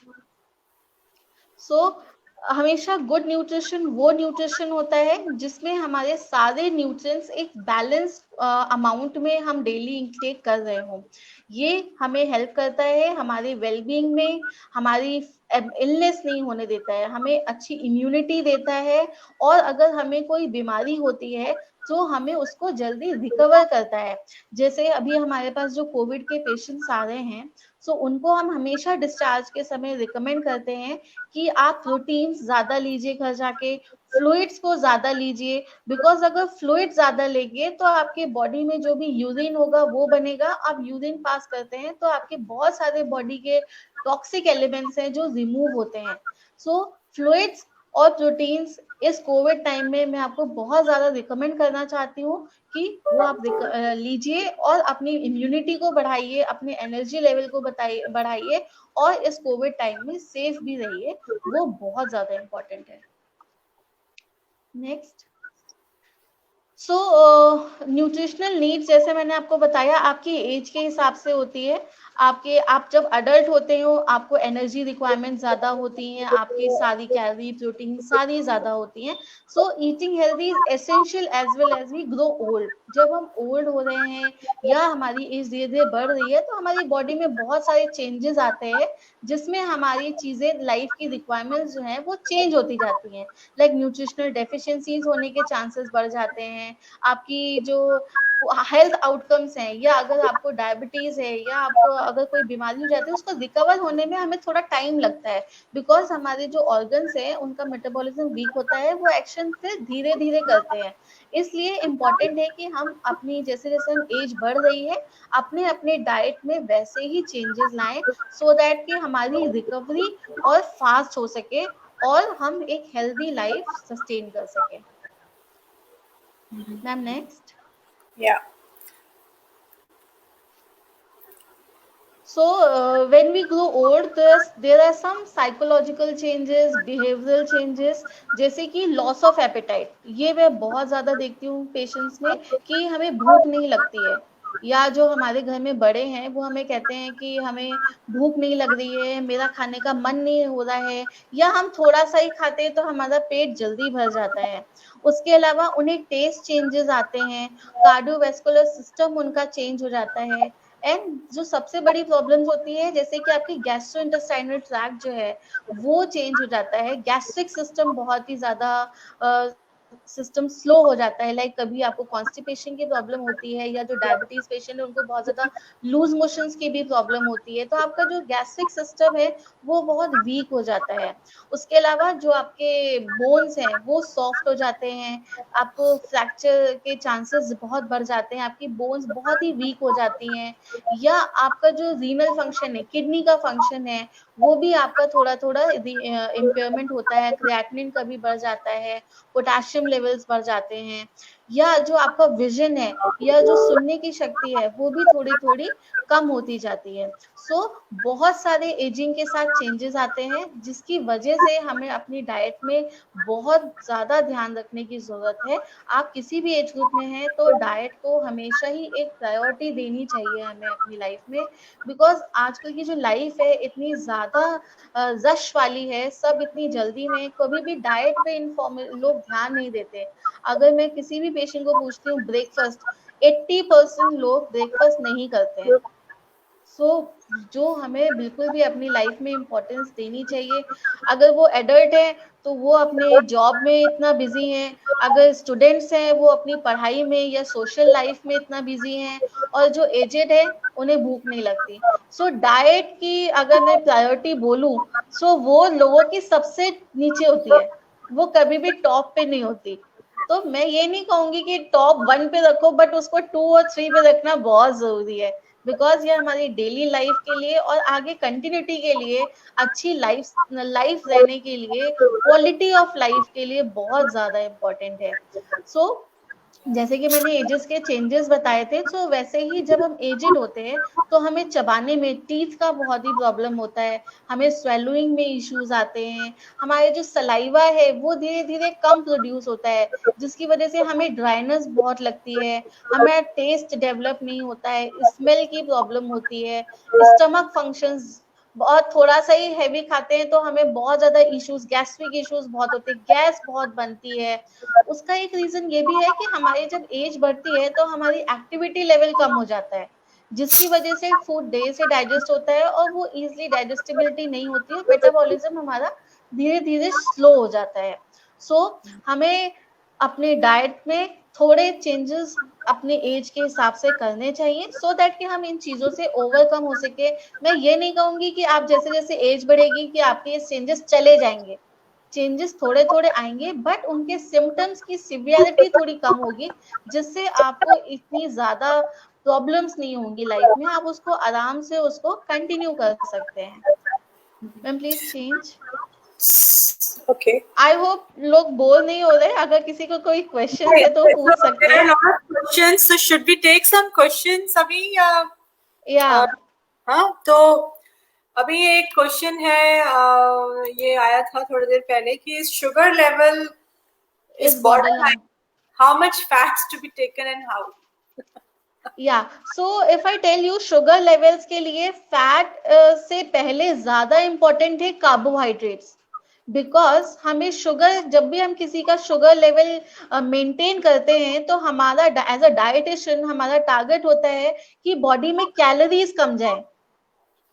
सो हमेशा गुड न्यूट्रिशन वो न्यूट्रिशन होता है जिसमें हमारे सारे न्यूट्रिएंट्स एक बैलेंस अमाउंट में हम डेली इंटेक कर रहे हो। ये हमें हेल्प करता है हमारे वेलबींग में, हमारी इलनेस नहीं होने देता है, हमें अच्छी इम्यूनिटी देता है, और अगर हमें कोई बीमारी होती है तो हमें उसको जल्दी रिकवर करता है। जैसे अभी हमारे पास जो कोविड के पेशेंट्स आ रहे हैं, सो उनको हम हमेशा डिस्चार्ज के समय रिकमेंड करते हैं कि आप प्रोटीन्स ज्यादा लीजिए, घर जाके फ्लूइड्स को ज्यादा लीजिए, बिकॉज अगर फ्लूइड ज्यादा लेंगे तो आपके बॉडी में जो भी यूरिन होगा वो बनेगा, आप यूरिन पास करते हैं तो आपके बहुत सारे बॉडी के टॉक्सिक एलिमेंट्स हैं जो रिमूव होते हैं। सो फ्लूइड्स और प्रोटीन्स इस कोविड टाइम में मैं आपको बहुत ज्यादा रिकमेंड करना चाहती हूँ कि वो आप लीजिए और अपनी इम्यूनिटी को बढ़ाइए, अपने एनर्जी लेवल को बढ़ाइए, और इस कोविड टाइम में सेफ भी रहिए, वो बहुत ज्यादा इम्पोर्टेंट है। नेक्स्ट। सो न्यूट्रिशनल नीड्स जैसे मैंने आपको बताया आपकी एज के हिसाब से होती है। आप जब अडल्ट होते हो आपको एनर्जी रिक्वायरमेंट ज्यादा होती हैं, आपकी सारी कैलोरी प्रोटीन सारी ज्यादा होती हैं। So eating healthy is essential as well as we grow old. जब हम ओल्ड हो रहे हैं या हमारी एज धीरे धीरे बढ़ रही है तो हमारी बॉडी में बहुत सारे चेंजेस आते हैं, जिसमें हमारी चीजें लाइफ की रिक्वायरमेंट्स जो है वो चेंज होती जाती हैं। लाइक न्यूट्रिशनल डेफिशिएंसीज होने के चांसेस बढ़ जाते हैं, आपकी जो हेल्थ आउटकम्स हैं, या अगर आपको डायबिटीज है या आपको अगर कोई बीमारी हो जाती है उसको रिकवर होने में हमें थोड़ा टाइम लगता है, बिकॉज हमारे जो ऑर्गन्स है उनका मेटाबॉलिज्म वीक होता है, वो एक्शन फिर धीरे धीरे करते हैं। इसलिए इम्पोर्टेंट है कि हम अपनी जैसे जैसे हम एज बढ़ रही है अपने अपने डाइट में वैसे ही चेंजेस लाएं, सो दैट कि हमारी रिकवरी और फास्ट हो सके और हम एक हेल्दी लाइफ सस्टेन कर सके। Ma'am next. Yeah. So when we grow old, there are some psychological changes, behavioral changes, जैसे कि लॉस ऑफ एपेटाइट। ये मैं बहुत ज्यादा देखती हूँ पेशेंट्स में कि हमें भूख नहीं लगती है, या जो हमारे घर में बड़े हैं वो हमें कहते हैं कि हमें भूख नहीं लग रही है, मेरा खाने का मन नहीं हो रहा है, या हम थोड़ा सा ही खाते हैं तो हमारा पेट जल्दी भर जाता है। उसके अलावा उन्हें टेस्ट चेंजेस आते हैं, कार्डियोवैस्कुलर सिस्टम उनका चेंज हो जाता है, एंड जो सबसे बड़ी प्रॉब्लम्स होती है जैसे कि आपकी गैस्ट्रोइंटेस्टाइनल ट्रैक्ट जो है वो चेंज हो जाता है, गैस्ट्रिक सिस्टम बहुत ही ज्यादा सिस्टम स्लो हो जाता है। लाइक कभी आपको कॉन्स्टिपेशन की प्रॉब्लम होती है, या जो डायबिटीज पेशेंट है उनको बहुत ज्यादा लूज मोशंस की भी प्रॉब्लम होती है, तो आपका जो गैस्ट्रिक सिस्टम है वो बहुत वीक हो जाता है। उसके अलावा जो आपके बोन्स हैं वो सॉफ्ट हो जाते हैं, आपको फ्रैक्चर के चांसेस बहुत बढ़ जाते हैं, आपकी बोन्स बहुत ही वीक हो जाती हैं, या आपका जो रीनल फंक्शन है, किडनी का फंक्शन है, वो भी आपका थोड़ा थोड़ा इम्पेयरमेंट होता है, क्रिएटिनिन का भी बढ़ जाता है, पोटेशियम लेवल्स बढ़ जाते हैं, या जो आपका विजन है या जो सुनने की शक्ति है वो भी थोड़ी थोड़ी कम होती जाती है। सो बहुत सारे एजिंग के साथ चेंजेस आते हैं, जिसकी वजह से हमें अपनी डाइट में बहुत ज्यादा ध्यान रखने की जरूरत है। आप किसी भी एज ग्रुप में हैं तो डाइट को हमेशा ही एक प्रायोरिटी देनी चाहिए हमें अपनी लाइफ में, बिकॉज आजकल की जो लाइफ है इतनी ज्यादा रश वाली है, सब इतनी जल्दी में, कभी भी डाइट पे लोग ध्यान नहीं देते। अगर मैं किसी भी पेशेंट को पूछती हूँ ब्रेकफास्ट, 80% लोग ब्रेकफास्ट नहीं करते हैं। सो जो हमें बिल्कुल भी अपनी लाइफ में इम्पोर्टेंस देनी चाहिए। अगर वो एडल्ट है तो वो अपने जॉब में इतना बिजी हैं, अगर स्टूडेंट्स हैं वो अपनी पढ़ाई में या सोशल लाइफ में इतना बिजी हैं, और जो एजेड है उन्हें भूख नहीं लगती। सो डाइट की अगर मैं प्रायोरिटी बोलूं सो वो लोगों की सबसे नीचे होती है, वो कभी भी टॉप पे नहीं होती। तो मैं ये नहीं कहूंगी कि टॉप 1 पे रखो, बट उसको 2 और 3 पे रखना बहुत जरूरी है, बिकॉज ये हमारी डेली लाइफ के लिए और आगे कंटिन्यूटी के लिए, अच्छी लाइफ रहने के लिए, क्वालिटी ऑफ लाइफ के लिए बहुत ज्यादा इम्पोर्टेंट है। सो जैसे कि मैंने एजेस के चेंजेस बताए थे, तो वैसे ही जब हम एजेड होते हैं तो हमें चबाने में टीथ का बहुत ही प्रॉब्लम होता है, हमें स्वेलोइंग में इश्यूज आते हैं, हमारे जो सलाइवा है वो धीरे धीरे कम प्रोड्यूस होता है, जिसकी वजह से हमें ड्राइनेस बहुत लगती है, हमें टेस्ट डेवलप नहीं होता है, स्मेल की प्रॉब्लम होती है, स्टमक फंक्शंस बहुत थोड़ा सा ही हैवी खाते हैं तो हमें बहुत ज्यादा इश्यूज, गैस्ट्रिक इश्यूज बहुत होते हैं, गैस बहुत बनती है। उसका एक रीजन ये भी है कि हमारी जब एज बढ़ती है तो हमारी एक्टिविटी लेवल कम हो जाता है, जिसकी वजह से फूड देर से डाइजेस्ट होता है और वो इजिली डाइजेस्टिबिलिटी नहीं होती है, मेटाबॉलिज्म हमारा धीरे धीरे स्लो हो जाता है। सो हमें अपने डाइट में थोड़े चेंजेस अपने एज के हिसाब से करने चाहिए, सो दैट कि हम इन चीजों से ओवरकम हो सके। मैं ये नहीं कहूंगी कि आप जैसे जैसे एज बढ़ेगी कि आपके ये चेंजेस चले जाएंगे, चेंजेस थोड़े थोड़े आएंगे, बट उनके सिम्टम्स की सिवियरिटी थोड़ी कम होगी, जिससे आपको इतनी ज्यादा प्रॉब्लम्स नहीं होंगी लाइफ में, आप उसको आराम से उसको कंटिन्यू कर सकते हैं। Ma'am please change. Okay. I hope लोग बोर नहीं हो रहे, अगर किसी को कोई क्वेश्चन है तो पूछ सकते There are a हैं। lot of questions, so should we take some questions अभी या या हाँ, तो अभी एक क्वेश्चन है, ये आया था थोड़ी देर पहले कि sugar level is is border borderline. Line. How much fats to be taken and how? या so if I tell you, sugar levels के लिए फैट से पहले ज्यादा इंपॉर्टेंट है कार्बोहाइड्रेट्स, बिकॉज हमें शुगर, जब भी हम किसी का शुगर लेवल मेंटेन करते हैं तो हमारा एज अ डाइटिशियन हमारा टारगेट होता है कि बॉडी में कैलोरीज कम जाए।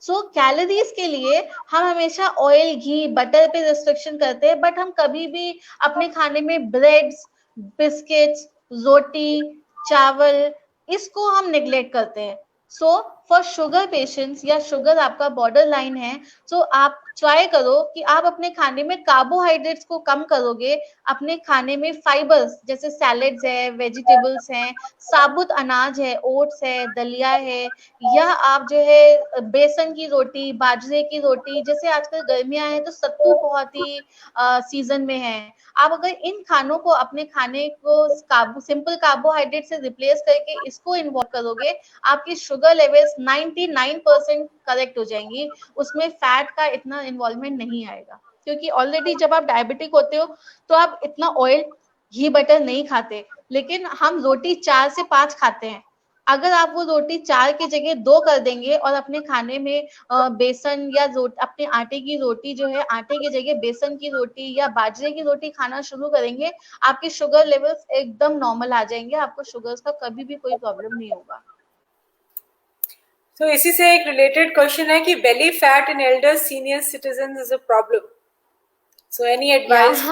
सो कैलोरीज के लिए हम हमेशा ऑयल, घी, बटर पे रिस्ट्रिक्शन करते हैं, बट हम कभी भी अपने खाने में ब्रेड्स, बिस्किट्स, रोटी, चावल, इसको हम निग्लेक्ट करते हैं। सो फॉर शुगर पेशेंट्स या शुगर आपका बॉर्डर लाइन है, तो आप ट्राई करो कि आप अपने खाने में कार्बोहाइड्रेट्स को कम करोगे, अपने खाने में फाइबर्स जैसे सैलेड्स है, वेजिटेबल्स हैं, साबुत अनाज है, ओट्स है, दलिया है, या आप जो है बेसन की रोटी, बाजरे की रोटी, जैसे आजकल गर्मियां हैं तो सत्तू बहुत ही सीजन में है, आप अगर इन खानों को अपने खाने को सिंपल कार्बोहाइड्रेट से रिप्लेस करके इसको इन्वॉल्व करोगे, आपकी शुगर लेवल्स 99% करेक्ट हो जाएंगी, उसमें फैट का इतना इन्वॉल्वमेंट नहीं आएगा, क्योंकि ऑलरेडी जब आप डायबिटिक होते हो तो आप इतना ऑयल, घी, बटर नहीं खाते, लेकिन हम रोटी 4 से 5 खाते हैं। अगर आप वो रोटी 4 की जगह 2 कर देंगे और अपने खाने में बेसन या अपने आटे की रोटी जो है, आटे की जगह बेसन की रोटी या बाजरे की रोटी खाना शुरू करेंगे, आपके शुगर लेवल्स एकदम नॉर्मल आ जाएंगे, आपको शुगर्स का कभी भी कोई प्रॉब्लम नहीं होगा। तो इसी से एक रिलेटेड क्वेश्चन है कि belly fat in elder senior citizens is a problem. So any advice?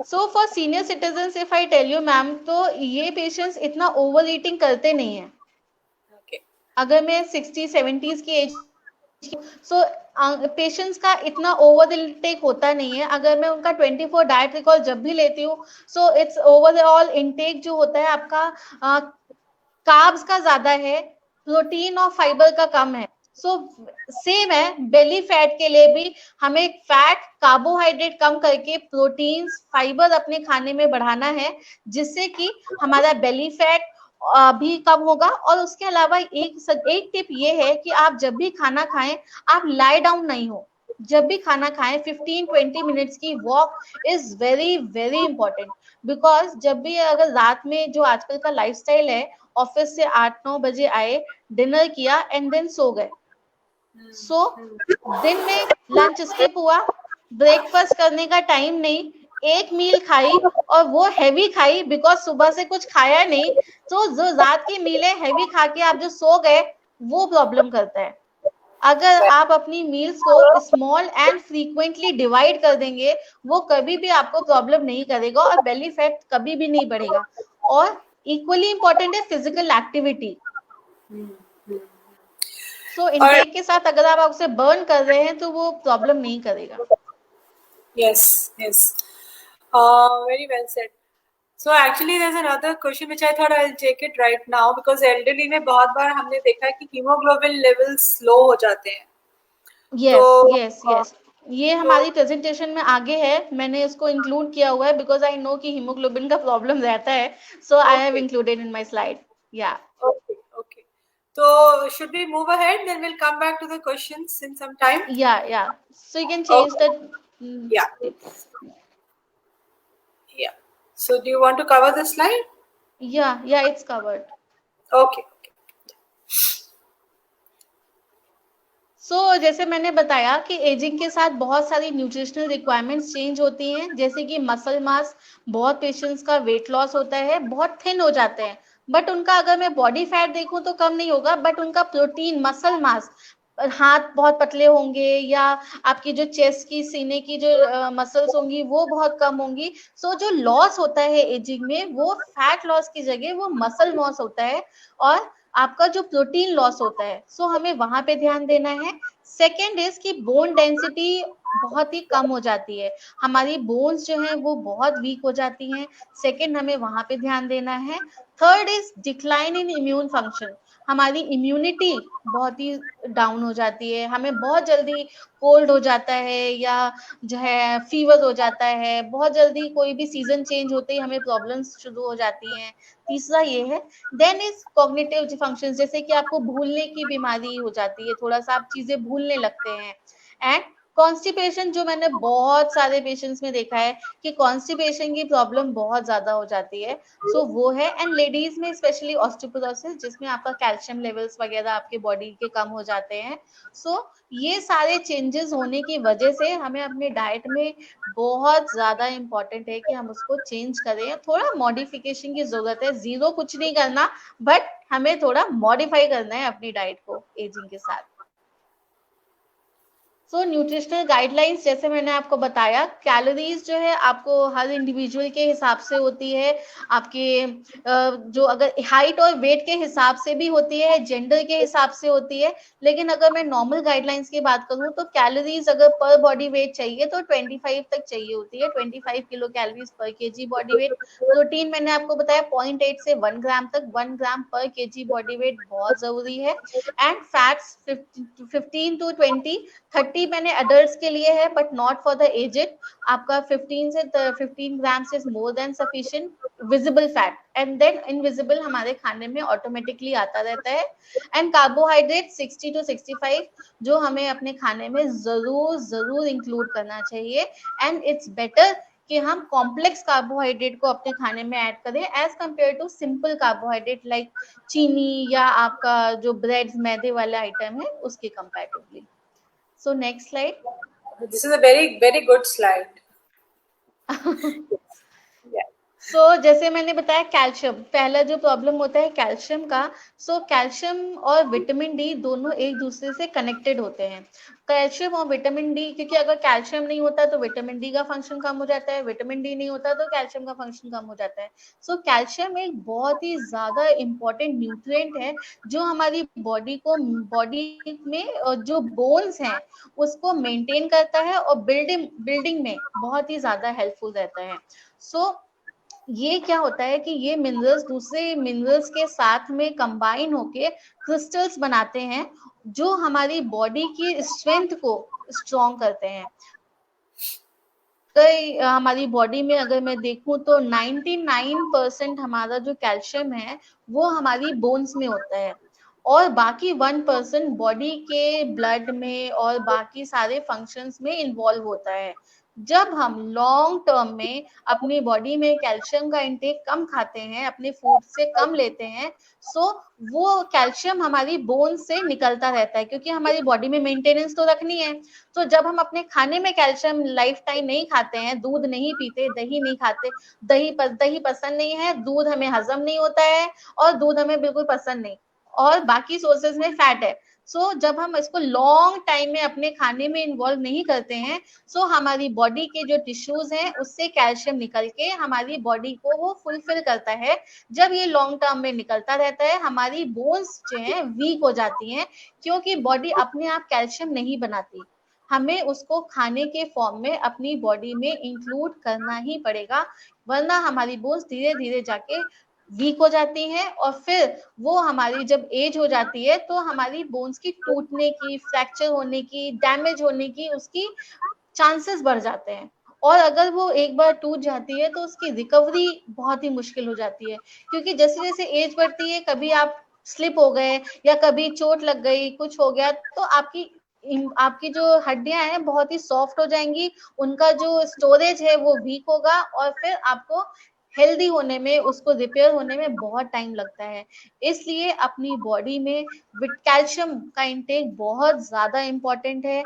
So for senior citizen if I tell you ma'am, तो ये पेशेंट्स इतना ओवर ईटिंग करते नहीं है। Okay. अगर मैं 60-70s की एज, सो पेशेंट्स का इतना ओवर इनटेक होता नहीं है। अगर मैं उनका 24 डाइट रिकॉल जब भी लेती हूँ, सो इट्स ओवरऑल इनटेक जो होता है आपका कार्ब्स का ज्यादा है, प्रोटीन और फाइबर का कम है। सो सेम है बेली फैट के लिए भी, हमें फैट, कार्बोहाइड्रेट कम करके प्रोटीन्स, फाइबर अपने खाने में बढ़ाना है, जिससे कि हमारा बेली फैट भी कम होगा। और उसके अलावा एक टिप ये है कि आप जब भी खाना खाएं, आप लाई डाउन नहीं हो। जब भी खाना खाएं 15-20 मिनट्स की walk is very very important, because जब भी अगर रात में जो आजकल का लाइफस्टाइल है, ऑफिस से 8-9 बजे आए, डिनर किया एंड देन सो गए, सो दिन में लंच स्किप हुआ, ब्रेकफास्ट करने का टाइम नहीं, एक मील खाई और वो हैवी खाई बिकॉज सुबह से कुछ खाया नहीं, तो जो रात की मीलें हैवी खा के आप जो सो गए, वो प्रॉब्लम करता है। अगर आप अपनी मील्स को स्मॉल एंड फ्रीक्वेंटली डिवाइड कर देंगे, वो कभी भी आपको प्रॉब्लम नहीं करेगा और बेली फैट कभी भी नहीं बढ़ेगा। और इक्वली इंपॉर्टेंट है फिजिकल एक्टिविटी। सो इनटेक के साथ अगर आप उसे बर्न कर रहे हैं तो वो प्रॉब्लम नहीं करेगा। Yes, yes. Very well said. So actually there's another question which I thought I'll take it right now because elderly में बहुत बार हमने देखा है कि hemoglobin levels low हो जाते हैं। Yes, तो yes, yes. ये हमारी प्रेजेंटेशन में आगे है, मैंने इसको इंक्लूड किया हुआ है बिकॉज आई नो कि हीमोग्लोबिन का प्रॉब्लम रहता है, so I have included in my slide. या Okay. So should we move ahead? Then we'll come back to the questions in some time. या so you can change Okay. That. Yeah. Yeah. So do you want to cover the slide? या it's covered. Okay. जैसे मैंने बताया कि ageing के साथ बहुत सारी न्यूट्रिशनल रिक्वायरमेंट्स चेंज होती हैं, जैसे कि मसल मास, बहुत पेशेंट्स का वेट लॉस होता है, बहुत थिन हो जाते हैं, बट उनका अगर मैं बॉडी फैट देखूं तो कम नहीं होगा, बट उनका प्रोटीन मसल मास, हाथ बहुत पतले होंगे, या आपकी जो चेस्ट की सीने की जो मसल्स होंगी वो बहुत कम होंगी. जो लॉस होता है एजिंग में वो फैट लॉस की जगह वो मसल लॉस होता है, और आपका जो प्रोटीन लॉस होता है, हमें वहां पे ध्यान देना है. सेकेंड इज कि बोन डेंसिटी बहुत ही कम हो जाती है, हमारी बोन्स जो है वो बहुत वीक हो जाती हैं. सेकेंड, हमें वहां पे ध्यान देना है. Third is decline in immune function, हमारी इम्यूनिटी बहुत ही डाउन हो जाती है, हमें बहुत जल्दी कोल्ड हो जाता है, या जो है फीवर हो जाता है, बहुत जल्दी कोई भी सीजन चेंज होते ही हमें प्रॉब्लम्स शुरू हो जाती हैं. तीसरा ये है. देन इज कॉग्निटिव फंक्शंस, जैसे कि आपको भूलने की बीमारी हो जाती है, थोड़ा सा आप चीजें भूलने लगते हैं. एंड कॉन्स्टिपेशन, जो मैंने बहुत सारे पेशेंट्स में देखा है कि कॉन्स्टिपेशन की प्रॉब्लम बहुत ज्यादा हो जाती है, वो है. एंड लेडीज में स्पेशली ऑस्टियोपोरोसिस, जिसमें आपका कैल्शियम लेवल्स वगैरह आपके बॉडी के कम हो जाते हैं. ये सारे चेंजेस होने की वजह से हमें अपने डाइट में बहुत ज्यादा इम्पोर्टेंट है कि हम उसको चेंज करें, थोड़ा मॉडिफिकेशन की जरूरत है, जीरो कुछ नहीं करना, बट हमें थोड़ा मॉडिफाई करना है अपनी डाइट को एजिंग के साथ. न्यूट्रिशनल गाइडलाइंस, जैसे मैंने आपको बताया, कैलोरीज जो है आपको हर इंडिविजुअल के हिसाब से होती है, आपके जो अगर हाइट और वेट के हिसाब से भी होती है, जेंडर के हिसाब से होती है. लेकिन अगर मैं नॉर्मल गाइडलाइंस की बात करूं तो कैलोरीज अगर पर बॉडी वेट चाहिए तो 25 तक चाहिए होती है, 25 किलो कैलोरीज पर केजी बॉडी वेट. प्रोटीन मैंने आपको बताया 0.8 से 1 ग्राम तक, 1 ग्राम पर केजी बॉडी वेट बहुत जरूरी है. एंड फैट्स 15 to 30 मैंने अडल्ट्स के लिए है, but not for the aged. आपका 15 से 15 grams is more than sufficient visible fat, and then invisible हमारे खाने में ऑटोमेटिकली आता रहता है. एंड कार्बोहाइड्रेट 60 to 65 जो हमें अपने खाने में जरूर इंक्लूड करना चाहिए. एंड इट्स बेटर कि हम कॉम्प्लेक्स कार्बोहाइड्रेट को अपने खाने में ऐड करें as compare to simple carbohydrate like चीनी या आपका जो ब्रेड मैदे वाला आइटम है उसके comparatively. Next slide. This is a very good slide. जैसे मैंने बताया कैल्शियम, पहला जो प्रॉब्लम होता है कैल्शियम का. कैल्शियम और विटामिन डी दोनों एक दूसरे से कनेक्टेड होते हैं. कैल्शियम और विटामिन डी, क्योंकि अगर कैल्शियम नहीं होता तो विटामिन डी का फंक्शन कम हो जाता है, विटामिन डी नहीं होता तो कैल्शियम का फंक्शन कम हो जाता है. कैल्शियम एक बहुत ही ज्यादा इंपॉर्टेंट न्यूट्रिएंट है जो हमारी बॉडी में जो बोन्स हैं उसको मेंटेन करता है और बिल्डिंग में बहुत ही ज्यादा हेल्पफुल रहता है. ये क्या होता है कि ये मिनरल्स दूसरे मिनरल्स के साथ में कंबाइन होके क्रिस्टल्स बनाते हैं जो हमारी बॉडी की स्ट्रेंथ को स्ट्रॉन्ग करते हैं. हमारी बॉडी में अगर मैं देखूं तो 99% हमारा जो कैल्शियम है वो हमारी बोन्स में होता है, और बाकी 1% बॉडी के ब्लड में और बाकी सारे फंक्शंस में इन्वॉल्व होता है. जब हम लॉन्ग टर्म में अपनी बॉडी में कैल्शियम का इंटेक कम खाते हैं, अपने फूड से कम लेते हैं, वो कैल्शियम हमारी बोन से निकलता रहता है, क्योंकि हमारी बॉडी में मेंटेनेंस तो रखनी है. जब हम अपने खाने में कैल्शियम लाइफ टाइम नहीं खाते हैं, दूध नहीं पीते, दही नहीं खाते, दही पसंद नहीं है, दूध हमें हजम नहीं होता है, और दूध हमें बिल्कुल पसंद नहीं, और बाकी सोर्सेज में फैट है. जब हम इसको लॉन्ग टाइम में अपने खाने में इन्वॉल्व नहीं करते हैं, हमारी बॉडी के जो टिश्यूज हैं उससे कैल्शियम निकल के हमारी बॉडी को वो फुलफिल करता है. जब ये लॉन्ग टर्म में निकलता रहता है, हमारी बोन्स जो हैं वीक हो जाती हैं, क्योंकि बॉडी अपने आप कैल्शियम नहीं बनाती, हमें उसको खाने के फॉर्म में अपनी बॉडी में इंक्लूड करना ही पड़ेगा, वरना हमारी बोन्स धीरे धीरे जाके वीक हो जाती हैं, और फिर वो हमारी जब एज हो जाती है तो हमारी बोन्स की टूटने की, फ्रैक्चर होने की, डैमेज होने की उसकी चांसेस बढ़ जाते हैं। और अगर वो एक बार टूट जाती है तो उसकी रिकवरी बहुत ही मुश्किल हो जाती है, क्योंकि जैसे जैसे एज बढ़ती है, कभी आप स्लिप हो गए या कभी चोट लग गई, कुछ हो गया, तो आपकी जो हड्डियां हैं बहुत ही सॉफ्ट हो जाएंगी, उनका जो स्टोरेज है वो वीक होगा, और फिर आपको हेल्दी होने में, उसको रिपेयर होने में बहुत टाइम लगता है। इसलिए अपनी बॉडी में कैल्शियम का इंटेक बहुत ज्यादा इंपॉर्टेंट है।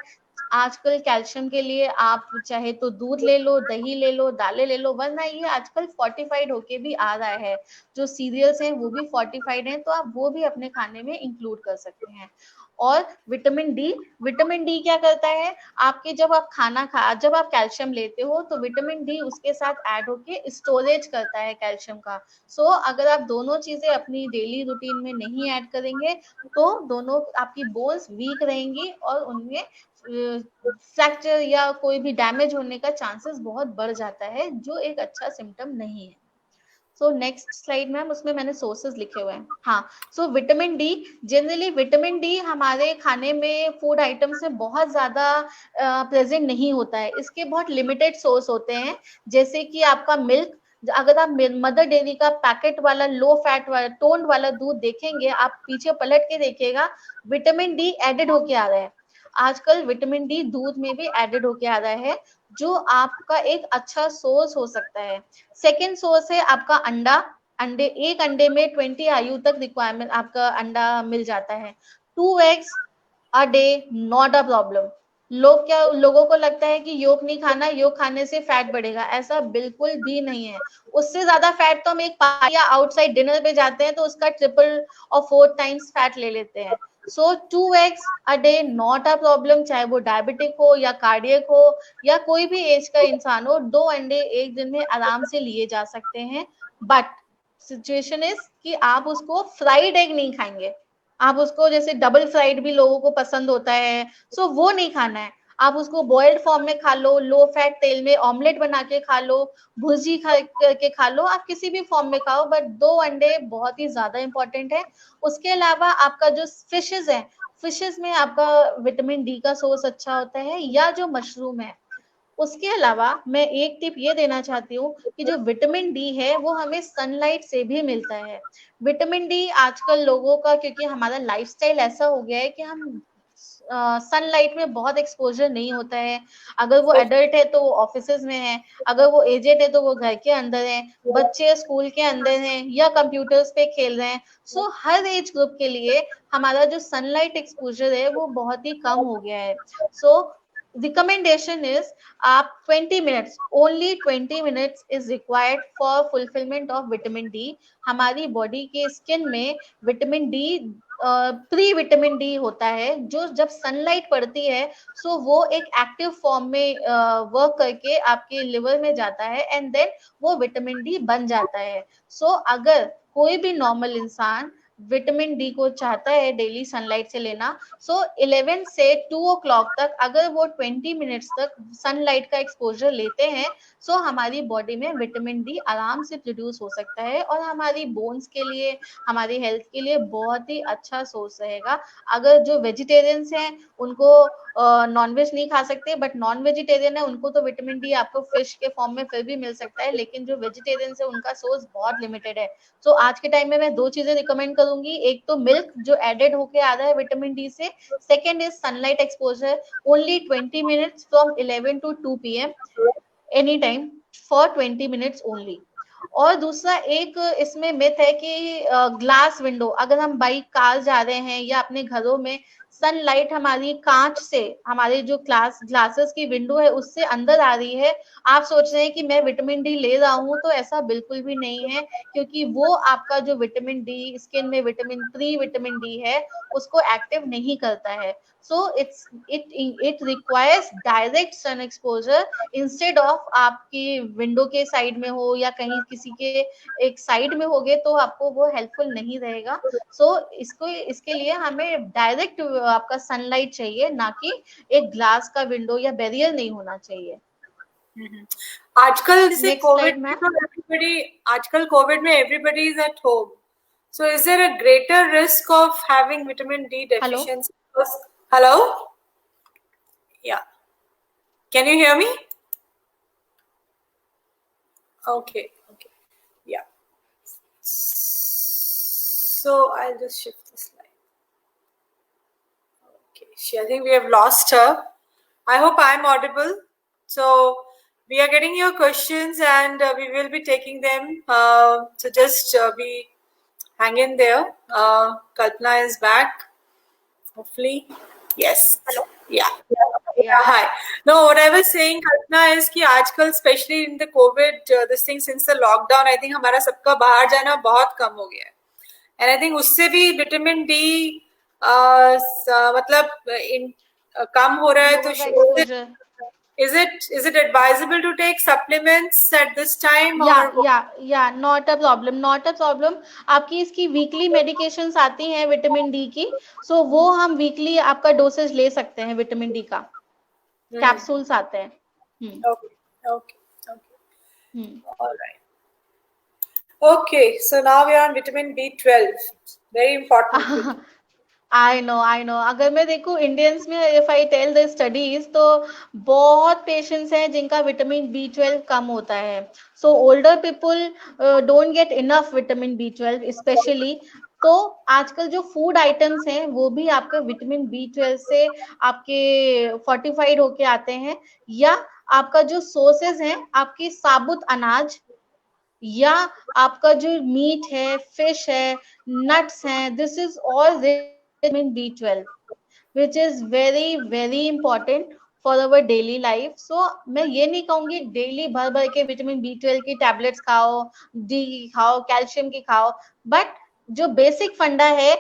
आजकल कैल्शियम के लिए आप चाहे तो दूध ले लो, दही ले लो, दालें ले लो, वरना ये आजकल फोर्टिफाइड होके भी आ रहा है, जो सीरियल्स हैं वो भी फोर्टिफाइड हैं, तो आप वो भी अपने खाने में इंक्लूड कर सकते हैं। और विटामिन डी क्या करता है, आपके जब आप कैल्शियम लेते हो तो विटामिन डी उसके साथ ऐड होके स्टोरेज करता है कैल्शियम का। सो अगर आप दोनों चीजें अपनी डेली रूटीन में नहीं ऐड करेंगे तो दोनों आपकी बोन्स वीक रहेंगी और उनमें फ्रैक्चर या कोई भी डैमेज होने का चांसेस बहुत बढ़ जाता है, जो एक अच्छा सिम्टम नहीं है। सो नेक्स्ट स्लाइड मैम, उसमें मैंने सोर्सेज लिखे हुए हैं। हाँ, so vitamin D, generally vitamin D हमारे खाने में, फूड आइटम्स में बहुत ज्यादा प्रेजेंट नहीं होता है, इसके बहुत लिमिटेड सोर्स होते हैं, जैसे कि आपका मिल्क। अगर आप मदर डेयरी का पैकेट वाला लो फैट वाला टोन्ड वाला दूध देखेंगे, आप पीछे पलट के देखिएगा, विटामिन डी एडेड होके आ रहा है। आजकल विटामिन डी दूध में भी एडेड होके आ रहा है, जो आपका एक अच्छा सोर्स हो सकता है। सेकेंड सोर्स है आपका अंडा। एक अंडे में 20 आयु तक रिक्वायरमेंट आपका अंडा मिल जाता है। 2 eggs a day not a problem. लोगों को लगता है कि योग नहीं खाना, योग खाने से फैट बढ़ेगा, ऐसा बिल्कुल भी नहीं है। उससे ज्यादा फैट तो हम एक पार्टी या आउटसाइड डिनर पे जाते हैं तो उसका ट्रिपल और 4 टाइम्स फैट ले लेते हैं। सो 2 eggs a day not a problem, चाहे वो डायबिटिक हो या कार्डियक हो या कोई भी एज का इंसान हो, 2 अंडे एक दिन में आराम से लिए जा सकते हैं। बट सिचुएशन इज कि आप उसको फ्राइड एग नहीं खाएंगे, आप उसको जैसे डबल फ्राइड भी लोगों को पसंद होता है, सो वो नहीं खाना है। आप उसको बॉइल्ड फॉर्म में खा लो, लो फैट तेल में ऑमलेट बना के खा लो, भुर्जी करके खा लो, आप किसी भी फॉर्म में खाओ, बट 2 अंडे बहुत ही ज्यादा इंपॉर्टेंट है। उसके अलावा आपका जो फिशेज है, फिशेज में आपका विटामिन डी का सोर्स अच्छा होता है, या जो मशरूम है। उसके अलावा मैं एक टिप ये देना चाहती हूँ कि जो विटामिन डी है वो हमें सनलाइट से भी मिलता है। विटामिन डी आजकल लोगों का, क्योंकि हमारा लाइफस्टाइल ऐसा हो गया है कि हम सनलाइट में बहुत एक्सपोजर नहीं होता है। अगर वो एडल्ट है तो वो ऑफिसेज में है, अगर वो एजेड है तो वो घर के अंदर है, बच्चे स्कूल के अंदर हैं या कंप्यूटर्स पे खेल रहे हैं। सो हर एज ग्रुप के लिए हमारा जो सनलाइट एक्सपोजर है वो बहुत ही कम हो गया है। सो recommendation is आप 20 minutes, only 20 minutes is required for fulfillment of vitamin D। हमारी बॉडी के स्किन में vitamin D, pre vitamin D होता है, जो जब सनलाइट पड़ती है सो वो एक एक्टिव फॉर्म में वर्क करके आपके लिवर में जाता है, एंड देन वो विटामिन डी बन जाता है। सो अगर कोई भी नॉर्मल इंसान विटामिन डी को चाहता है डेली सनलाइट से लेना, सो 11 से 2 o'clock तक अगर वो 20 मिनट्स तक सनलाइट का एक्सपोजर लेते हैं, सो हमारी बॉडी में विटामिन डी आराम से प्रोड्यूस हो सकता है, और हमारी बोन्स के लिए, हमारी हेल्थ के लिए बहुत ही अच्छा सोर्स रहेगा। अगर जो वेजिटेरियंस हैं उनको नॉनवेज नहीं खा सकते, बट नॉन वेजिटेरियन है उनको तो विटामिन डी आपको फिश के फॉर्म में फिर भी मिल सकता है, लेकिन जो वेजिटेरियंस है उनका सोर्स बहुत लिमिटेड है। सो आज के टाइम में मैं 2 चीजें रिकमेंड करूंगी, एक तो मिल्क जो एडेड होके आ रहा है विटामिन डी से, second is sunlight exposure only 20 minutes from 11 to 2 PM any time for 20 minutes only. और दूसरा एक इसमें मिथ है कि ग्लास विंडो, अगर हम बाई कार जा रहे हैं या अपने घरों में, सनलाइट हमारी कांच से, हमारे जो ग्लासेस की विंडो है उससे अंदर आ रही है, आप सोच रहे हैं कि मैं विटामिन डी ले रहा हूं, तो ऐसा बिल्कुल भी नहीं है, क्योंकि वो आपका जो विटामिन डी, स्किन में विटामिन प्री विटामिन डी है उसको एक्टिव नहीं करता है। So it requires direct sun exposure, instead of आपकी विंडो के साइड में हो या कहीं किसी के एक साइड में होगे तो आपको वो हेल्पफुल नहीं रहेगा। सो इसके लिए हमें डायरेक्ट आपका सनलाइट चाहिए, ना कि एक ग्लास का विंडो या बैरियर नहीं होना चाहिए। आजकल जैसे Next कोविड slide, में ma'am. तो आजकल कोविड में everybody is at home, so is there a greater risk of having vitamin D Hello? deficiency? Hello? Yeah. Can you hear me? Okay. Yeah. So I'll just shift the slide. Okay. I think we have lost her. I hope I'm audible. So we are getting your questions and we will be taking them. So just be hang in there. Kalpana is back. Hopefully. Yes. Hello. Yeah. Yeah. Hi. No, what I was saying, Kalpana, is कि आजकल especially in the COVID, this thing since the lockdown, I think हमारा सबका बाहर जाना बहुत कम हो गया है. And I think उससे भी विटामिन डी मतलब कम हो रहा है तो Exposure. is it advisable to take supplements at this time या or not a problem, not a problem. आपकी इसकी वीकली मेडिकेशंस आती हैं विटामिन डी की, सो वो हम वीकली आपका डोसेज ले सकते हैं विटामिन डी का. कैप्सूल्स आते हैं. okay all right. Okay, so now we are on vitamin B12, very important. I know. अगर मैं देखूं इंडियंस में, if I tell the studies, तो बहुत पेशेंट्स हैं जिनका विटामिन बी 12 कम होता है. So older people don't get enough vitamin B 12 specially. तो आजकल जो फूड आइटम्स हैं वो भी आपके विटामिन बी 12 से आपके फोर्टिफाइड होके आते हैं. या आपका जो सोर्सेज हैं आपकी साबुत अनाज, या आपका जो मीट है, फिश है, नट्स हैं, this is all vitamin B 12 which is very very important for our daily life. So मैं ये नहीं कहूंगी डेली भर भर के विटामिन बी 12 की टैबलेट्स खाओ, डी खाओ, कैल्शियम की खाओ, बट जो बेसिक फंडा है,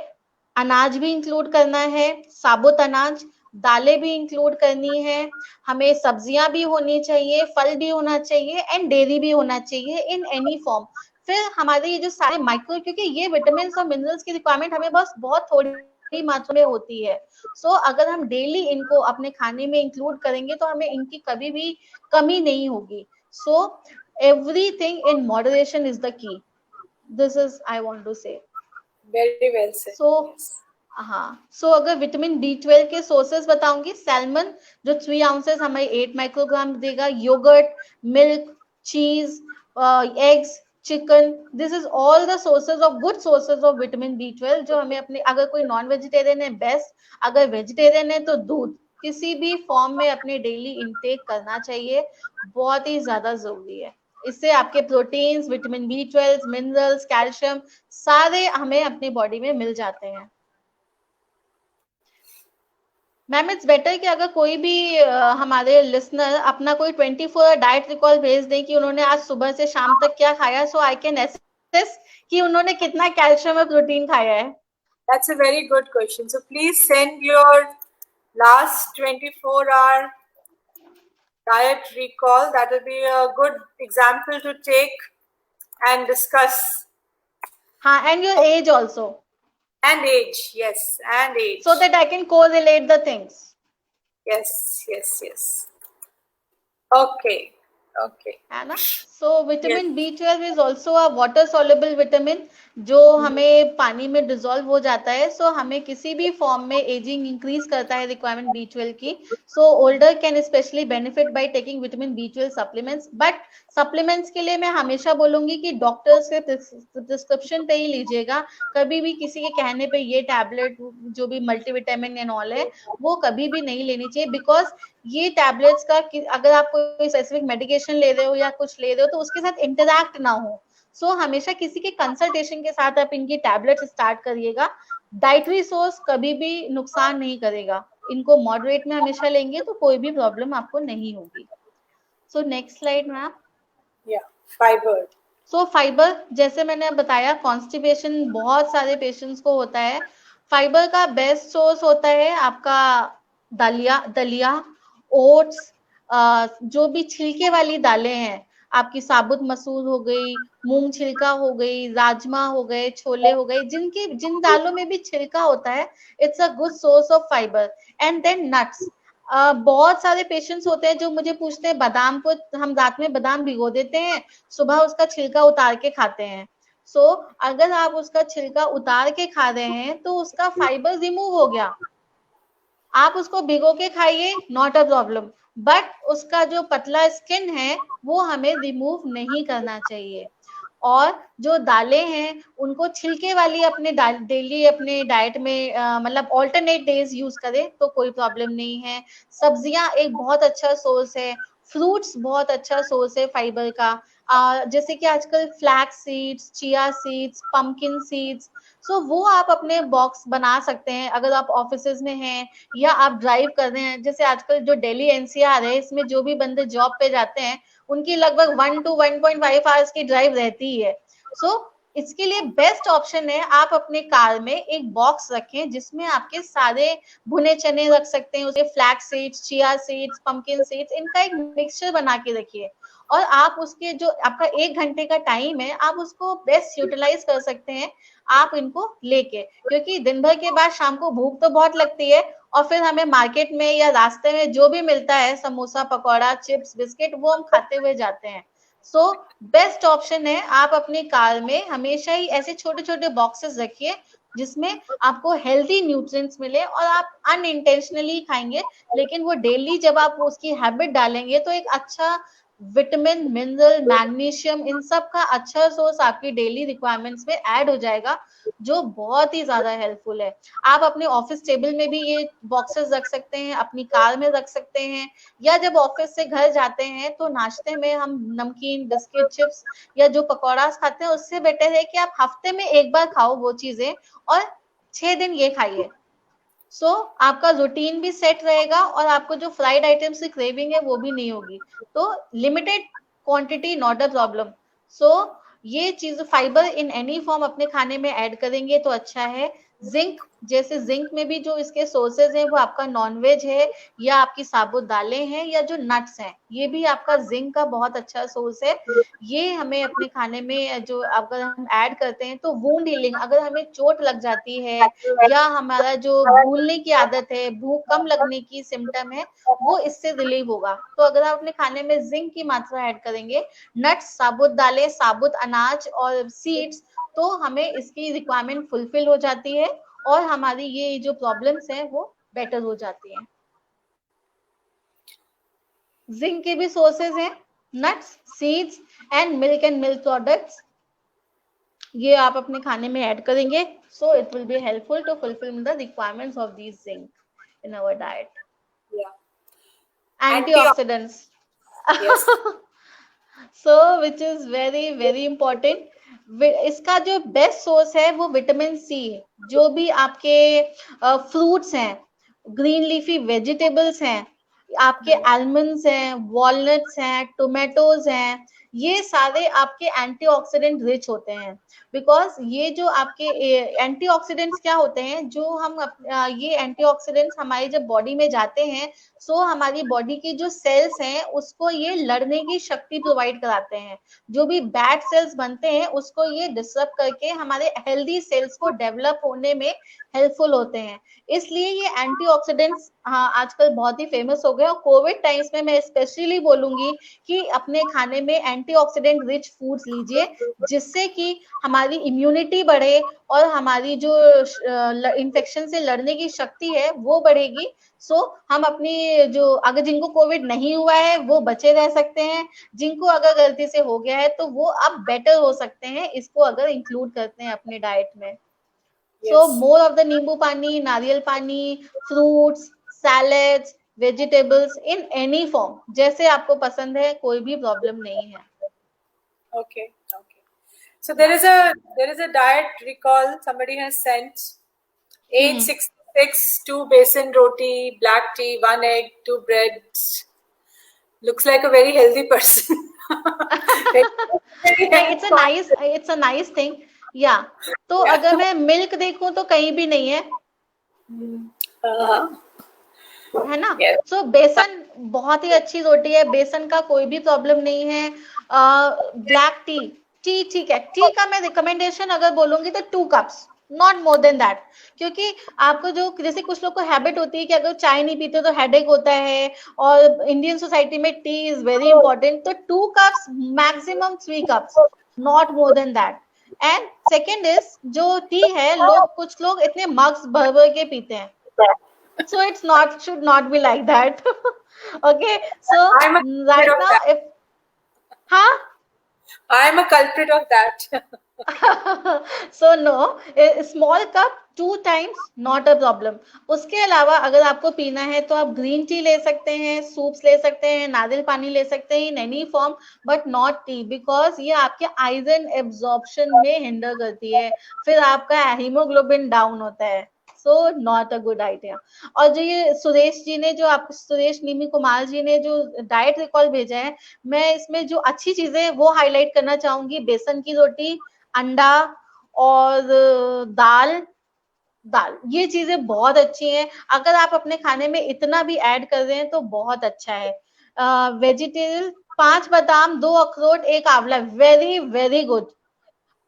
अनाज भी इंक्लूड करना है, साबुत अनाज, दालें भी इंक्लूड करनी है, हमें सब्जियां भी होनी चाहिए, फल भी होना चाहिए, एंड डेयरी भी होना चाहिए इन एनी फॉर्म. फिर हमारे ये जो सारे माइक्रो, क्योंकि ये विटामिन और मिनरल्स की रिक्वायरमेंट हमें बस बहुत थोड़ी मात्रा में होती है. सो अगर हम डेली इनको अपने खाने में इंक्लूड करेंगे तो हमें इनकी कभी भी कमी नहीं होगी. So everything in moderation is the key. This is I want to say. Very well said. हाँ, सो अगर विटामिन बी 12 के सोर्सेज बताऊंगी, सैल्मन जो 3 ounces हमें 8 माइक्रोग्राम देगा, yogurt, milk, cheese, eggs, chicken, this is all the sources of good sources of vitamin B 12 जो हमें अपने, अगर कोई नॉन वेजिटेरियन है बेस्ट, अगर वेजिटेरियन है तो दूध किसी भी फॉर्म में अपने डेली इंटेक करना चाहिए, बहुत ही ज्यादा जरूरी है. इससे आपके proteins, vitamin B 12, minerals, calcium सारे हमें अपनी बॉडी में मिल जाते हैं. मैम इट्स बेटर कि अगर कोई भी हमारे लिसनर अपना कोई 24 डाइट रिकॉल भेज दें कि उन्होंने आज सुबह से शाम तक क्या खाया, सो आई कैन एसेस कि उन्होंने कितना कैल्शियम और प्रोटीन खाया है. That's a very good question. So please send your last 24-hour diet recall. That will be a good example to take and discuss. हाँ, and your age also. And age, yes, and age. So that I can correlate the things. Yes. Okay. है ना. So vitamin B 12 is also a water soluble vitamin जो हमें पानी में dissolve हो जाता है. सो हमें किसी भी फॉर्म में एजिंग इंक्रीज करता है रिक्वायरमेंट बी 12 की. So older can specially benefit by taking vitamin B 12 supplements. But supplements के लिए मैं हमेशा बोलूंगी कि डॉक्टर से प्रिस्क्रिप्शन पे ही लीजिएगा. कभी भी किसी के कहने पे ये टैबलेट जो भी मल्टीविटामिन एंड ऑल है वो कभी भी नहीं लेनी चाहिए, बिकॉज ये टैबलेट्स का अगर आप कोई स्पेसिफिक मेडिकेशन ले रहे हो या कुछ ले रहे हो तो उसके साथ इंटरैक्ट ना हो. सो हमेशा किसी के कंसल्टेशन के साथ आप इनकी टैबलेट्स स्टार्ट करिएगा. डाइटरी सोर्स कभी भी नुकसान नहीं करेगा, इनको मॉडरेट में हमेशा लेंगे तो कोई भी प्रॉब्लम आपको नहीं होगी. So next slide ma'am. Fibre. So fibre, जैसे मैंने बताया, कॉन्स्टिपेशन बहुत सारे पेशेंट्स को होता है. फाइबर का बेस्ट सोर्स होता है आपका दलिया, ओट्स, जो भी छिलके वाली दालें हैं, आपकी साबुत मसूर हो गई, मूंग छिलका हो गई, राजमा हो गए, छोले हो गए, जिन दालों में भी छिलका होता है, it's a good source of fibre. And then nuts. बहुत सारे पेशेंट्स होते हैं जो मुझे पूछते हैं, बादाम को हम रात में बादाम भिगो देते हैं, सुबह उसका छिलका उतार के खाते हैं. सो अगर आप उसका छिलका उतार के खा रहे हैं तो उसका फाइबर रिमूव हो गया. आप उसको भिगो के खाइए, नॉट अ प्रॉब्लम, बट उसका जो पतला स्किन है वो हमें रिमूव नहीं करना चाहिए। और जो दालें हैं उनको छिलके वाली अपने डेली अपने डाइट में मतलब ऑल्टरनेट डेज यूज करें तो कोई प्रॉब्लम नहीं है। सब्जियां एक बहुत अच्छा सोर्स है, फ्रूट्स बहुत अच्छा सोर्स है फाइबर का। जैसे कि आजकल flax seeds, chia seeds, pumpkin seeds, so वो आप अपने बॉक्स बना सकते हैं अगर आप ऑफिस में हैं या आप ड्राइव कर रहे हैं। जैसे आजकल जो दिल्ली एनसीआर है, इसमें जो भी बंदे जॉब पे जाते हैं उनकी लगभग 1 to 1.5 आवर्स की ड्राइव रहती ही है। सो इसके लिए बेस्ट ऑप्शन है आप अपने कार में एक बॉक्स रखें जिसमें आपके सारे भुने चने रख सकते हैं, उसे flex seeds, chia seeds, pumpkin seeds, इनका एक मिक्सचर बना के रखिए। और आप उसके जो आपका 1 घंटे का टाइम है आप उसको बेस्ट यूटिलाइज कर सकते हैं आप इनको लेके, क्योंकि दिन भर के बाद शाम को भूख तो बहुत लगती है और फिर हमें मार्केट में या रास्ते में जो भी मिलता है समोसा, पकौड़ा, चिप्स, बिस्किट, वो हम खाते हुए जाते हैं। सो बेस्ट ऑप्शन है आप अपनी कार में हमेशा ही ऐसे छोटे छोटे बॉक्सेस रखिए जिसमें आपको हेल्दी न्यूट्रिएंट्स मिले और आप अनइंटेंशनली खाएंगे, लेकिन वो डेली जब आप उसकी हैबिट डालेंगे तो एक अच्छा विटामिन, मिनरल, मैग्नीशियम, इन सब का अच्छा सोर्स आपकी डेली रिक्वायरमेंट्स में ऐड हो जाएगा, जो बहुत ही ज्यादा हेल्पफुल है। आप अपने ऑफिस टेबल में भी ये बॉक्सेस रख सकते हैं, अपनी कार में रख सकते हैं, या जब ऑफिस से घर जाते हैं तो नाश्ते में हम नमकीन, बिस्किट, चिप्स या जो पकौड़ा खाते हैं उससे बेटर है कि आप हफ्ते में एक बार खाओ वो चीजें और 6 दिन ये खाइए। सो आपका रूटीन भी सेट रहेगा और आपको जो फ्राइड आइटम्स की क्रेविंग है वो भी नहीं होगी। तो limited quantity, not a problem. So ये चीज फाइबर इन एनी फॉर्म अपने खाने में ऐड करेंगे तो अच्छा है। जिंक, जैसे जिंक में भी जो इसके सोर्सेज हैं वो आपका नॉनवेज है या आपकी साबुत दालें हैं या जो नट्स हैं, ये भी आपका जिंक का बहुत अच्छा सोर्स है। ये हमें अपने खाने में जो अगर हम ऐड करते हैं तो वुंड हीलिंग, अगर हमें चोट लग जाती है या हमारा जो भूलने की आदत है, भूख कम लगने की सिम्टम है, वो इससे रिलीव होगा। तो अगर आप अपने खाने में जिंक की मात्रा ऐड करेंगे, नट्स, साबुत दालें, साबुत अनाज और सीड्स, तो हमें इसकी रिक्वायरमेंट फुलफिल हो जाती है और हमारी ये जो प्रॉब्लम्स हैं वो बेटर हो जाती हैं। जिंक के भी सोर्सेज हैं, nuts, seeds and milk products, ये आप अपने खाने में ऐड करेंगे so it will be helpful to fulfill the requirements of these zinc in our diet. Yeah. Antioxidants. Yes. So which is very very important. इसका जो best source है वो विटामिन सी है। जो भी आपके फ्रूट्स हैं, ग्रीन लीफी वेजिटेबल्स हैं, आपके आलमंड्स हैं, वॉलनट्स हैं, टोमेटोज हैं, ये सारे आपके एंटीऑक्सीडेंट रिच होते हैं। बिकॉज ये जो आपके एंटीऑक्सीडेंट्स क्या होते हैं, जो हम ये एंटीऑक्सीडेंट्स हमारी जब बॉडी में जाते हैं सो हमारी बॉडी की जो सेल्स हैं उसको ये लड़ने की शक्ति प्रोवाइड कराते हैं। जो भी बैड सेल्स बनते हैं उसको ये डिस्टर्ब करके हमारे हेल्दी सेल्स को डेवलप होने में हेल्पफुल होते हैं। इसलिए ये एंटीऑक्सीडेंट्स हाँ आजकल बहुत ही फेमस हो गए और कोविड टाइम्स में मैं स्पेशली बोलूंगी कि अपने खाने में एंटीऑक्सीडेंट रिच फूड्स लीजिए, जिससे कि हमारी इम्यूनिटी बढ़े और हमारी जो इन्फेक्शन से लड़ने की शक्ति है वो बढ़ेगी। सो हम अपनी जो अगर जिनको कोविड नहीं हुआ है वो बचे रह सकते हैं, जिनको अगर गलती से हो गया है तो वो अब बेटर हो सकते हैं इसको अगर इंक्लूड करते हैं अपने डाइट में। सो मोर ऑफ द नींबू पानी, नारियल पानी, fruits, salads, vegetables in any form, जैसे आपको पसंद है, कोई भी प्रॉब्लम नहीं है। Okay. So there is a diet recall somebody has sent. 866, 2 besan roti, black tea, 1 egg, 2 breads. Looks like a very healthy person. It's a nice thing. या तो अगर मैं मिल्क देखूं तो कहीं भी नहीं है, है ना। सो बेसन बहुत ही अच्छी रोटी है, बेसन का कोई भी प्रॉब्लम नहीं है। ब्लैक टी, ठीक है, टी का मैं रिकमेंडेशन अगर बोलूंगी तो 2 cups, not more than that, क्योंकि आपको जो जैसे कुछ लोग को हैबिट होती है कि अगर चाय नहीं पीते तो हेडेक होता है और इंडियन सोसाइटी में टी इज वेरी इंपॉर्टेंट, तो 2 cups maximum 3 cups, not more than that. And second is जो टी है, कुछ लोग इतने मग्स भर भर के पीते हैं, So it's not, should not be like that. Okay, so I'm a right culprit of now, that. if, huh? I'm a culprit of that. So no, a small cup 2 times not a problem. उसके अलावा अगर आपको पीना है तो आप green tea ले सकते हैं, सूप्स ले सकते हैं, नारियल पानी ले सकते हैं in any form, but not T, because ये आपके आयरन एब्जॉर्प्शन में हिंडर करती है, फिर आपका हीमोग्लोबिन डाउन होता है, so not a good idea. और जो ये सुरेश जी ने, जो आप सुरेश निमी कुमार जी ने जो डाइट रिकॉल भेजा है, मैं इसमें जो अच्छी चीजें वो हाईलाइट करना चाहूंगी, बेसन की रोटी, अंडा और दाल। दाल, ये चीजें बहुत अच्छी हैं, अगर आप अपने खाने में इतना भी ऐड कर रहे हैं तो बहुत अच्छा है। वेजिटेरियन, 5 बादाम, 2 अखरोट, 1 आंवला, वेरी वेरी गुड।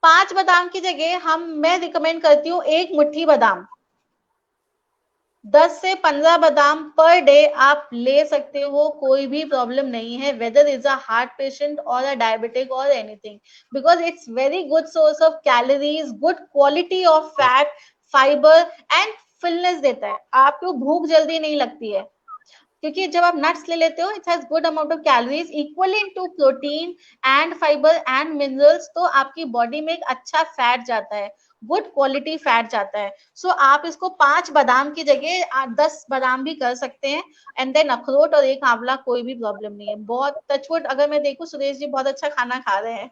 5 बादाम की जगह मैं रिकमेंड करती हूँ 1 मुट्ठी बादाम, 10 से 15 बादाम पर डे आप ले सकते हो, कोई भी प्रॉब्लम नहीं है, whether is a heart patient और अ डायबिटिक और anything, because it's very good source of calories, good quality of fat, fibre and fullness देता है, आपको भूख जल्दी नहीं लगती है, क्योंकि जब आप नट्स ले लेते हो it has good amount of calories equally into protein and fibre and minerals, तो आपकी बॉडी में एक अच्छा फैट जाता है, गुड क्वालिटी फैट जाता है। सो आप इसको 5 बादाम की जगह 10 बादाम भी कर सकते हैं, एंड देन अखरोट और 1 आंवला, कोई भी प्रॉब्लम नहीं है। बहुत टचवुड, अगर मैं देखूं सुरेश जी बहुत अच्छा खाना खा रहे हैं।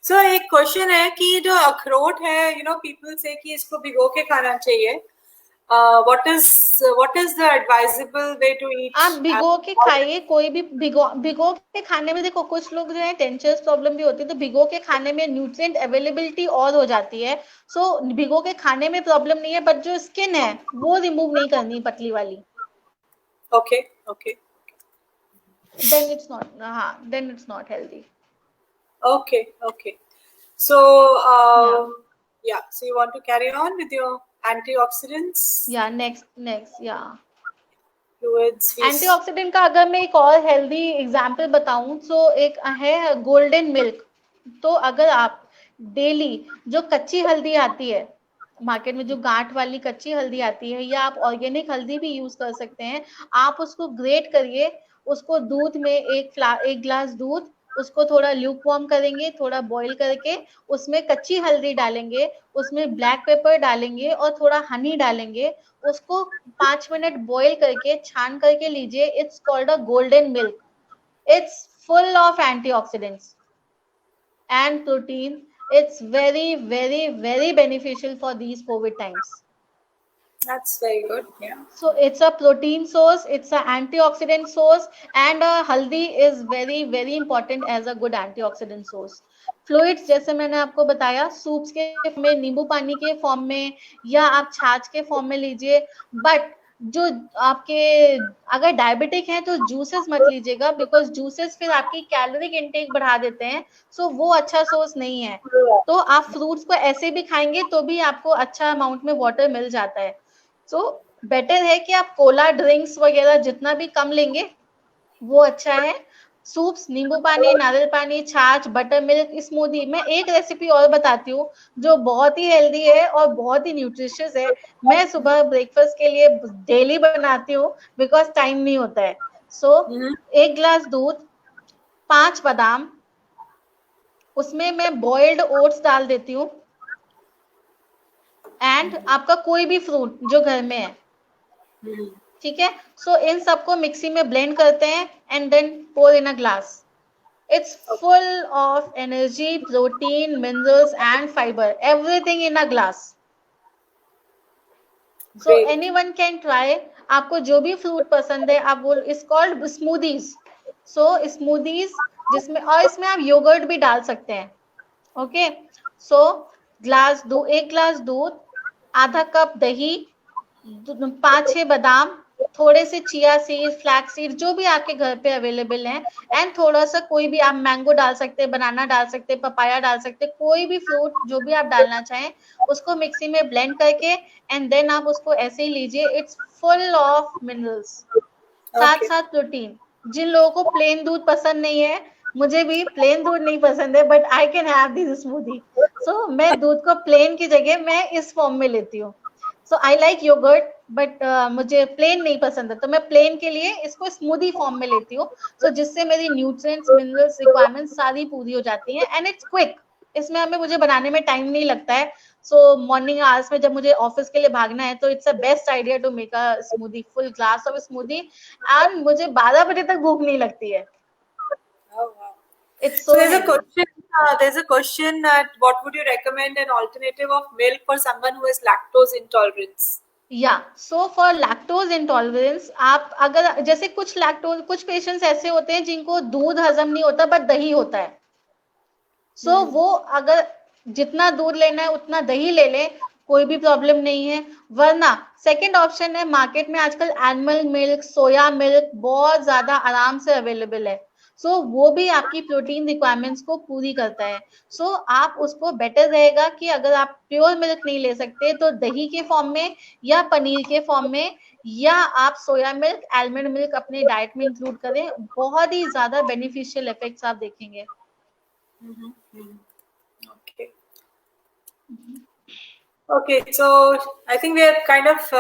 So एक क्वेश्चन है कि जो अखरोट है, people say कि इसको भिगो के खाना चाहिए. What is the advisable way to eat? आप भिगो के खाइए, कोई भी भिगो के खाने में, देखो कुछ लोग जो है टेंशस प्रॉब्लम भी होती है, तो भिगो के खाने में न्यूट्रिएंट अवेलेबिलिटी और हो जाती है, सो भिगो के खाने में प्रॉब्लम नहीं है, बट जो स्किन है वो रिमूव नहीं करनी पतली वाली, Okay. देन इट्स नॉट, हाँ, then it's not healthy. Okay. So, yeah. So you want to carry on with your antioxidants? या नेक्स्ट या Fluids. एंटीऑक्सीडेंट का अगर मैं एक और हेल्दी एग्जांपल बताऊं तो एक है गोल्डन मिल्क। तो अगर आप डेली जो कच्ची हल्दी आती है मार्केट में, जो गांठ वाली कच्ची हल्दी आती है, या आप ऑर्गेनिक हल्दी भी यूज कर सकते हैं, आप उसको ग्रेट करिए, उसको दूध में एक ग्लास दूध, उसको थोड़ा ल्यूक वार्म करेंगे, थोड़ा बॉईल करके उसमें कच्ची हल्दी डालेंगे, उसमें ब्लैक पेपर डालेंगे और थोड़ा हनी डालेंगे, उसको 5 मिनट बॉईल करके छान करके लीजिए, it's called a golden milk. It's full of antioxidants and protein. It's very, very, very beneficial for these COVID times. That's very good. Yeah. So it's a protein source, it's an antioxidant source, and haldi is very, very important as a good antioxidant source. Fluids जैसे मैंने आपको बताया, soups के form में, नींबू पानी के form में, या आप छाछ के फॉर्म में लीजिए, बट जो आपके अगर डायबिटिक है तो जूसेस मत लीजिएगा, बिकॉज जूसेस फिर आपकी कैलोरिक इनटेक बढ़ा देते हैं, सो वो अच्छा सोर्स नहीं है। तो आप फ्रूट्स को ऐसे भी खाएंगे तो भी आपको अच्छा अमाउंट में वाटर मिल जाता है, सो बेटर है कि आप कोला ड्रिंक्स वगैरह जितना भी कम लेंगे वो अच्छा है। सूप्स, नींबू पानी, नारियल पानी, छाछ, बटर मिल्क, स्मूदी। मैं एक रेसिपी और बताती हूँ जो बहुत ही हेल्दी है और बहुत ही न्यूट्रिशियस है, मैं सुबह ब्रेकफास्ट के लिए डेली बनाती हूँ बिकॉज टाइम नहीं होता है। सो 1 ग्लास दूध, 5 बादाम, उसमें मैं बॉइल्ड ओट्स डाल देती हूँ, एंड आपका कोई भी फ्रूट जो घर में है, ठीक है। सो इन सबको मिक्सी में ब्लेंड करते हैं and then pour in a glass. It's full of energy, protein, minerals and fibre, everything in a glass. So anyone can try. आपको जो भी फ्रूट पसंद है आप वो, it's called smoothies. So smoothies जिसमें, और इसमें आप योगर्ट भी डाल सकते हैं। ओके, सो 1 ग्लास दूध, आधा कप दही, 5-6 बादाम, थोड़े से चिया सीड, फ्लैक्स सीड, जो भी आपके घर पे अवेलेबल है, एंड थोड़ा सा कोई भी आप मैंगो डाल सकते हैं, बनाना डाल सकते हैं, पपाया डाल सकते हैं, कोई भी फ्रूट जो भी आप डालना चाहें, उसको मिक्सी में ब्लेंड करके एंड देन आप उसको ऐसे ही लीजिए। इट्स फुल ऑफ मिनरल्स, साथ साथ प्रोटीन। जिन लोगों को प्लेन दूध पसंद नहीं है, मुझे भी प्लेन दूध नहीं पसंद है, but I can have this smoothie. So मैं दूध को प्लेन की जगह मैं इस फॉर्म में लेती हूँ। सो आई लाइक योगर्ट, बट मुझे प्लेन नहीं पसंद है, तो मैं प्लेन के लिए इसको स्मूदी फॉर्म में लेती हूँ, सो जिससे मेरी न्यूट्रिएंट्स मिनरल्स रिक्वायरमेंट्स सारी पूरी हो जाती हैं, एंड इट्स क्विक। इसमें हमें मुझे बनाने में टाइम नहीं लगता है। सो मॉर्निंग आवर्स में जब मुझे ऑफिस के लिए भागना है, तो it's a best idea to make a smoothie, full glass of smoothie, and मुझे 12 बजे तक भूख नहीं लगती है। Oh, wow. It's So so there's a healthy. question. There's a question that what would you recommend an alternative of milk for someone who has lactose intolerance? या so for lactose intolerance, आप अगर जैसे कुछ lactose, कुछ patients ऐसे होते हैं जिनको दूध हजम नहीं होता बट दही होता है, सो वो अगर जितना दूध लेना है उतना दही ले ले, कोई भी प्रॉब्लम नहीं है। वरना सेकंड ऑप्शन है, मार्केट में आजकल एनिमल मिल्क, सोया मिल्क बहुत ज्यादा आराम से अवेलेबल है, सो वो भी आपकी प्रोटीन रिक्वायरमेंट्स को पूरी करता है। सो आप उसको, बेटर रहेगा कि अगर आप प्योर मिल्क नहीं ले सकते तो दही के फॉर्म में या पनीर के फॉर्म में, या आप सोया मिल्क, आलमंड मिल्क अपने डाइट में इंक्लूड करें, बहुत ही ज्यादा बेनिफिशियल इफेक्ट्स आप देखेंगे। Okay. Okay, so I think we are kind of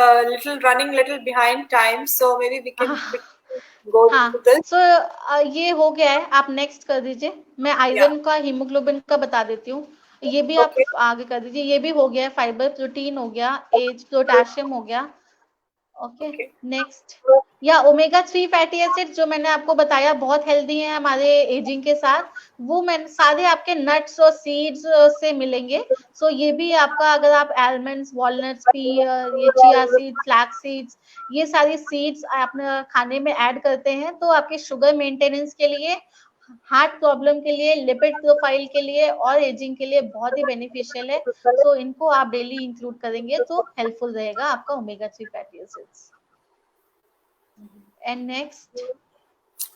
running little behind time, so maybe we can go हाँ, to this. सो ये हो गया है, आप नेक्स्ट कर दीजिए। मैं आयरन का, हीमोग्लोबिन का बता देती हूँ, ये भी आप Okay. आगे कर दीजिए। ये भी हो गया है, फाइबर, प्रोटीन हो गया, एज, पोटेशियम हो गया। Okay, Okay. नेक्स्ट, या ओमेगा 3 फैटी एसिड जो मैंने आपको बताया बहुत हेल्दी है हमारे एजिंग के साथ, वो मैंने सारे आपके नट्स और सीड्स से मिलेंगे। सो ये भी आपका, अगर आप आलमंड्स, वॉलनट्स, पीयर, ये चिया सीड्स, फ्लैक्स सीड्स, ये सारी सीड्स अपने खाने में ऐड करते हैं, तो आपके शुगर मेंटेनेंस के लिए, हार्ट प्रॉब्लम के लिए, लिपिड प्रोफाइल के लिए और एजिंग के लिए बहुत ही बेनिफिशियल है। सो इनको आप डेली इंक्लूड करेंगे तो हेल्पफुल रहेगा आपका omega 3 fatty acids. And next,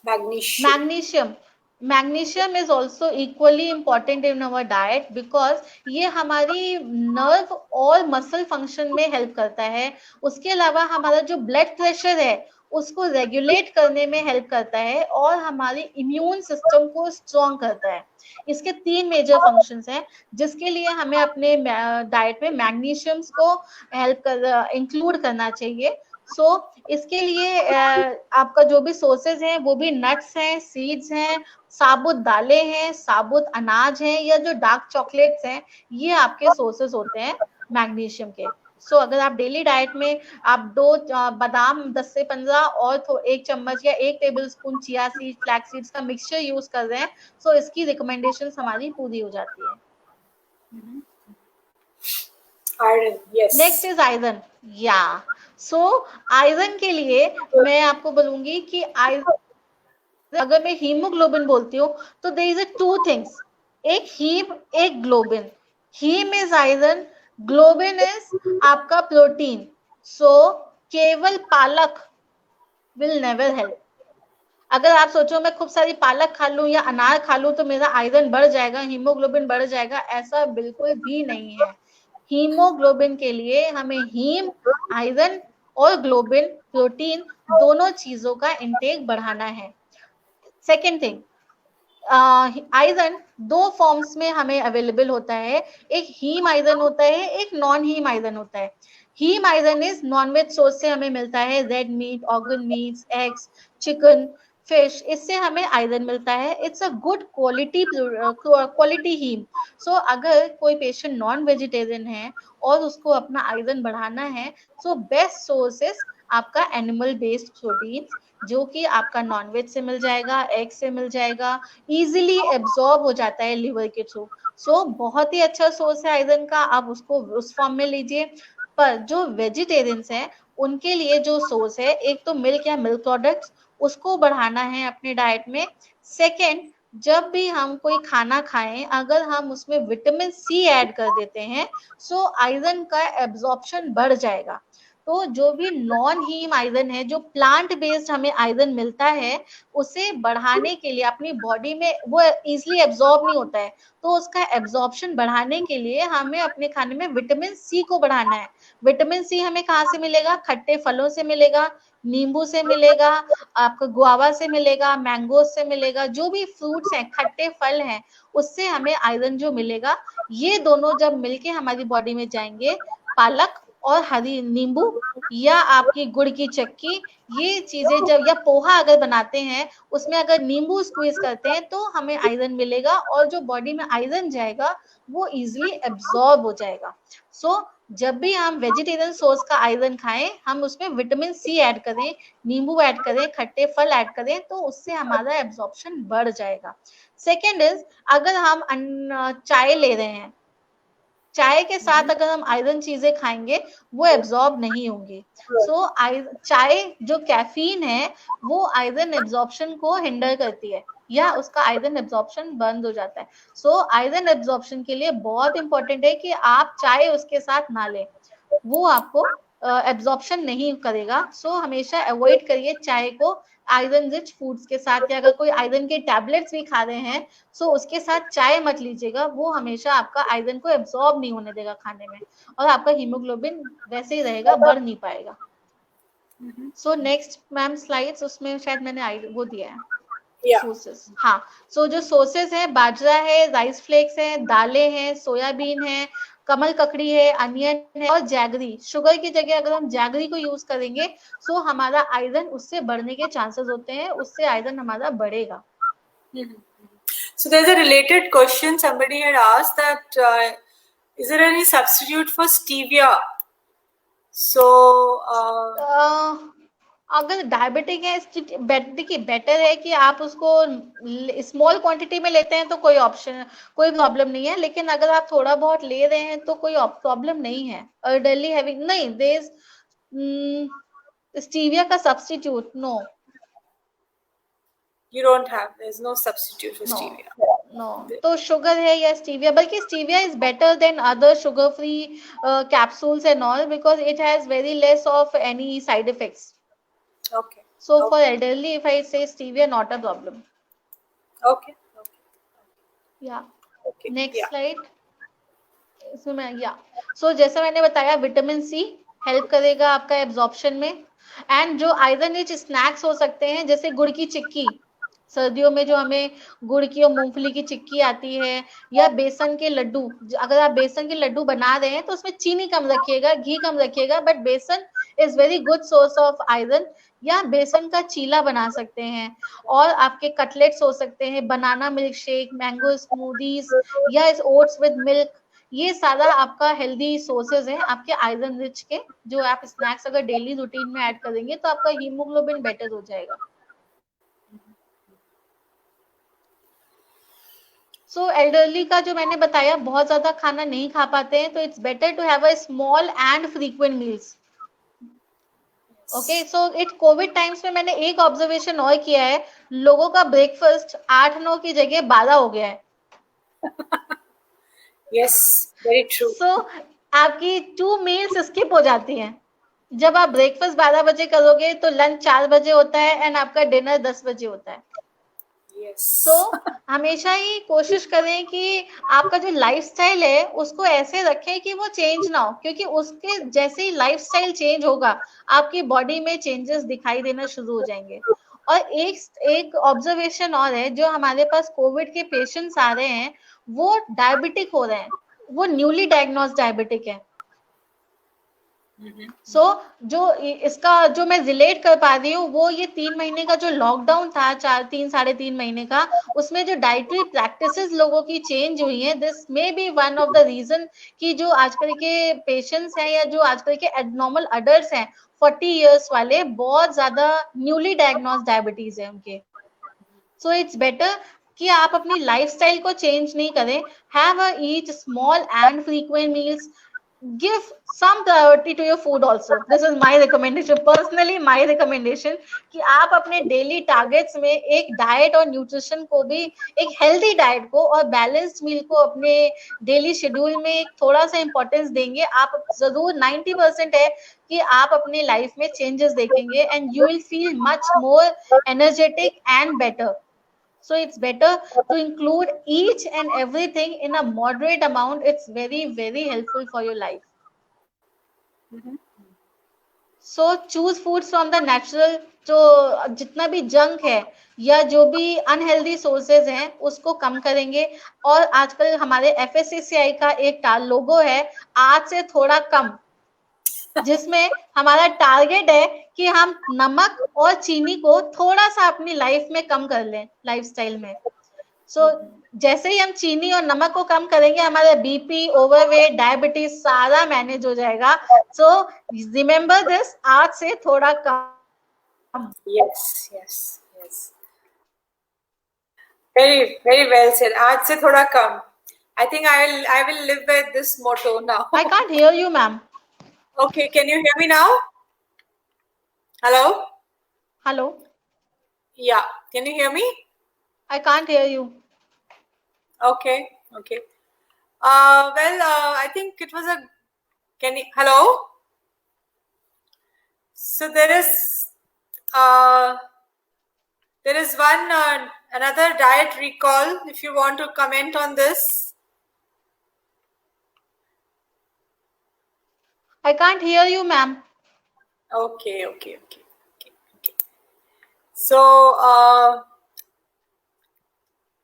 Magnesium. Magnesium. Magnesium is also equally important in our diet, because ये हमारी नर्व और मसल फंक्शन में हेल्प करता है। उसके अलावा हमारा जो ब्लड प्रेशर है उसको रेगुलेट करने में हेल्प करता है, और हमारी इम्यून सिस्टम को स्ट्रॉन्ग करता है। इसके 3 मेजर फंक्शंस हैं, जिसके लिए हमें अपने डाइट में मैग्नीशियम्स को हेल्प कर इंक्लूड करना चाहिए। सो इसके लिए आपका जो भी सोर्सेज हैं वो भी नट्स हैं, सीड्स हैं, साबुत दालें हैं, साबुत अनाज हैं, या जो डार्क चॉकलेट्स हैं, ये आपके सोर्सेज होते हैं मैग्नीशियम के। सो अगर आप डेली डाइट में आप 2 बादाम 10 से 15 और 1 चम्मच या 1 table spoon chia seed, flax seeds का मिक्सचर यूज कर रहे हैं, सो इसकी रिकमेंडेशंस हमारी पूरी हो जाती है। Iron, yes. Next is iron. या सो आयरन के लिए मैं आपको बोलूंगी कि अगर मैं हीमोग्लोबिन बोलती हूँ तो देयर इज अ 2 थिंग्स, एक हीम, एक globin. Haem is iron, globin is आपका प्रोटीन। सो केवल पालक विल नेवर हेल्प। अगर आप सोचो मैं खूब सारी पालक खा लूं या अनार खा लूं तो मेरा आयरन बढ़ जाएगा, हीमोग्लोबिन बढ़ जाएगा, ऐसा बिल्कुल भी नहीं है। हीमोग्लोबिन के लिए हमें हीम, आयरन और ग्लोबिन, प्रोटीन, दोनों चीजों का इंटेक बढ़ाना है। सेकेंड थिंग, आयरन 2 फॉर्म्स में हमें अवेलेबल होता है, एक हीम आयरन होता है, एक नॉन हीम आयरन होता है। Heme iron is non veg source से हमें मिलता है, red meat, organ meats, eggs, chicken, fish, इससे हमें आयरन मिलता है। It's a good quality heme. So अगर कोई पेशेंट नॉन वेजिटेरियन है और उसको अपना आयरन बढ़ाना है, सो बेस्ट सोर्स इज आपका एनिमल बेस्ड प्रोटीन, जो कि आपका नॉनवेज से मिल जाएगा, एग से मिल जाएगा, इजीली एब्जॉर्ब हो जाता है लिवर के थ्रू। सो बहुत ही अच्छा सोर्स है आयरन का, आप उसको उस फॉर्म में लीजिए। पर जो वेजिटेरियंस हैं उनके लिए जो सोर्स है, एक तो मिल्क या मिल्क प्रोडक्ट्स, उसको बढ़ाना है अपने डाइट में। सेकेंड, जब भी हम कोई खाना खाएं, अगर हम उसमें विटामिन सी ऐड कर देते हैं, सो आयरन का एब्जॉर्प्शन बढ़ जाएगा। तो जो भी नॉन हीम आयरन है, जो प्लांट बेस्ड हमें आयरन मिलता है, उसे बढ़ाने के लिए अपनी बॉडी में वो इजीली एब्जॉर्ब नहीं होता है, तो उसका एब्जॉर्प्शन बढ़ाने के लिए हमें अपने खाने में विटामिन सी को बढ़ाना है। विटामिन सी हमें कहाँ से मिलेगा? खट्टे फलों से मिलेगा, नींबू से मिलेगा, आपका गुआवा से मिलेगा, मैंगो से मिलेगा, जो भी फ्रूट्स हैं, खट्टे फल हैं, उससे हमें आयरन जो मिलेगा। ये दोनों जब मिलके हमारी बॉडी में जाएंगे, पालक और हरी नींबू या आपकी गुड़ की चक्की, ये चीजें जब, या पोहा अगर बनाते हैं उसमें अगर नींबू स्क्वीज करते हैं तो हमें आयरन मिलेगा, और जो बॉडी में आयरन जाएगा वो इजिली एब्जॉर्ब हो जाएगा। सो जब भी हम वेजिटेरियन सोर्स का आयरन खाएं, हम उसमें विटामिन सी ऐड करें, नींबू ऐड करें, खट्टे फल ऐड करें, तो उससे हमारा एब्जॉर्प्शन बढ़ जाएगा। सेकेंड इज, अगर हम चाय ले रहे हैं, चाय के साथ अगर हम आयरन चीजें खाएंगे वो एब्जॉर्ब नहीं होंगी। सो चाय जो कैफीन है वो आयरन एब्जॉर्प्शन को हिंडर करती है, या उसका आयरन एब्जॉर्प्शन बंद हो जाता है। सो आयरन एब्जॉर्प्शन के लिए बहुत इंपॉर्टेंट है कि आप चाय उसके साथ ना लें, वो आपको एब्जॉर्प्शन नहीं करेगा। सो हमेशा अवॉइड करिए चाय को आयरन रिच फूड्स के साथ, या अगर कोई आयरन के टैबलेट्स भी खा रहे हैं सो उसके साथ चाय मत लीजिएगा, वो हमेशा आपका आयरन को एब्जॉर्ब नहीं होने देगा खाने में, और आपका हीमोग्लोबिन वैसे ही रहेगा, बढ़ नहीं पाएगा। सो नेक्स्ट मैम स्लाइड्स, उसमें शायद मैंने वो दिया है सोर्सेस। हाँ, सो जो सोर्सेस है, बाजरा है, राइस फ्लेक्स है, दालें हैं, सोयाबीन है, कमल ककड़ी है, अनियन है, और जैगरी। शुगर की जगह अगर हम जैगरी को यूज करेंगे सो हमारा आयरन उससे बढ़ने के चांसेस होते हैं, उससे आयरन हमारा बढ़ेगा। So there's a related question. Somebody had asked that is there any substitute for stevia? So अगर डायबिटिक है, देखिए बेटर है कि आप उसको स्मॉल क्वांटिटी में लेते हैं तो कोई प्रॉब्लम नहीं है, लेकिन अगर आप थोड़ा बहुत ले रहे हैं तो कोई प्रॉब्लम नहीं है। अर्डरली हैविंग, नहीं, देयर स्टीविया का substitute, no, you don't have, there's no substitute for stevia. No, तो शुगर है या स्टीविया, बल्कि stevia is better than other sugar free capsules and all, because it has very less of any side effects. Okay. So for elderly, if I say stevia, not a problem. Okay. Yeah. Okay. Next slide. इसमें so जैसा मैंने बताया, vitamin C help करेगा आपका absorption में, and जो iron rich snacks हो सकते हैं जैसे गुड़ की चिक्की, सर्दियों में जो हमें गुड़ की और मूंगफली की चिक्की आती है, या बेसन के लड्डू। अगर आप बेसन के लड्डू बना रहे हैं तो उसमें चीनी कम रखिएगा, घी कम रखिएगा, बट बेसन is very good source of iron. या बेसन का चीला बना सकते हैं, और आपके कटलेट्स हो सकते हैं, banana milk shake, mango smoothies, या ओट्स विद मिल्क, ये सारा आपका हेल्दी सोर्सेज हैं आपके आयरन रिच के, जो आप स्नैक्स अगर डेली रूटीन में ऐड करेंगे तो आपका हीमोग्लोबिन बेटर हो जाएगा। सो एल्डरली का जो मैंने बताया, बहुत ज्यादा खाना नहीं खा पाते हैं, तो it's better to have a small and frequent meals. Okay, so Covid times में मैंने एक ऑब्जर्वेशन और किया है, लोगों का ब्रेकफास्ट 8-9 की जगह 12 हो गया है। Yes, very true. सो आपकी 2 मील्स स्किप हो जाती हैं। जब आप ब्रेकफास्ट 12 बजे करोगे तो लंच 4 बजे होता है, एंड आपका डिनर 10 बजे होता है। तो हमेशा ही कोशिश करें कि आपका जो लाइफस्टाइल है उसको ऐसे रखें कि वो चेंज ना हो, क्योंकि उसके जैसे ही लाइफस्टाइल चेंज होगा आपकी बॉडी में चेंजेस दिखाई देना शुरू हो जाएंगे। और एक ऑब्जर्वेशन और है, जो हमारे पास कोविड के पेशेंट्स आ रहे हैं वो डायबिटिक हो रहे हैं, वो न्यूली डायग्नोज डायबिटिक है। सो जो इसका जो मैं रिलेट कर पा रही हूँ वो ये 3 महीने का जो लॉकडाउन था, 3-3.5 महीने का, उसमें जो डाइटरी प्रैक्टिसेस लोगों की चेंज हुई है, this may be one of the reason कि जो आजकल के पेशेंट्स हैं या जो आजकल के एबनॉर्मल अडल्ट्स हैं 40 इयर्स वाले, बहुत ज्यादा न्यूली डायग्नोज डायबिटीज है उनके। सो इट्स बेटर कि आप अपनी लाइफस्टाइल को चेंज नहीं करें, have a eat small and frequent meals, give some priority to your food also. This is my recommendation, personally my recommendation, कि आप अपने डेली टारगेट्स में एक डाइट और न्यूट्रिशन को भी, एक हेल्दी डाइट को और बैलेंस्ड मील को अपने डेली शेड्यूल में एक थोड़ा सा इंपॉर्टेंस देंगे, आप जरूर 90% है कि आप अपने लाइफ में चेंजेस देखेंगे, and you will feel much more energetic and better. So it's better to include each and everything in a moderate amount. It's very, very helpful for your life. So choose foods from the natural. जो जितना भी junk है या जो भी unhealthy sources हैं उसको कम करेंगे। और आजकल हमारे FSSAI का एक लोगो है, आज से थोड़ा कम। जिसमें हमारा टारगेट है कि हम नमक और चीनी को थोड़ा सा अपनी लाइफ में कम कर लें, लाइफस्टाइल में। सो जैसे ही हम चीनी और नमक को कम करेंगे, हमारा बीपी, ओवरवेट, डायबिटीज सारा मैनेज हो जाएगा। सो रिमेम्बर दिस, आज से थोड़ा कम। Yes, yes, yes. Very, very well said. आज से थोड़ा कम. I think I will live by this motto now. I can't hear you, ma'am. Okay, can you hear me now? Hello? Hello? Yeah, can you hear me? I can't hear you. Okay, okay. Well, I think it was a. Can you? Hello? So there is one another diet recall. If you want to comment on this. I can't hear you, ma'am. Okay. So,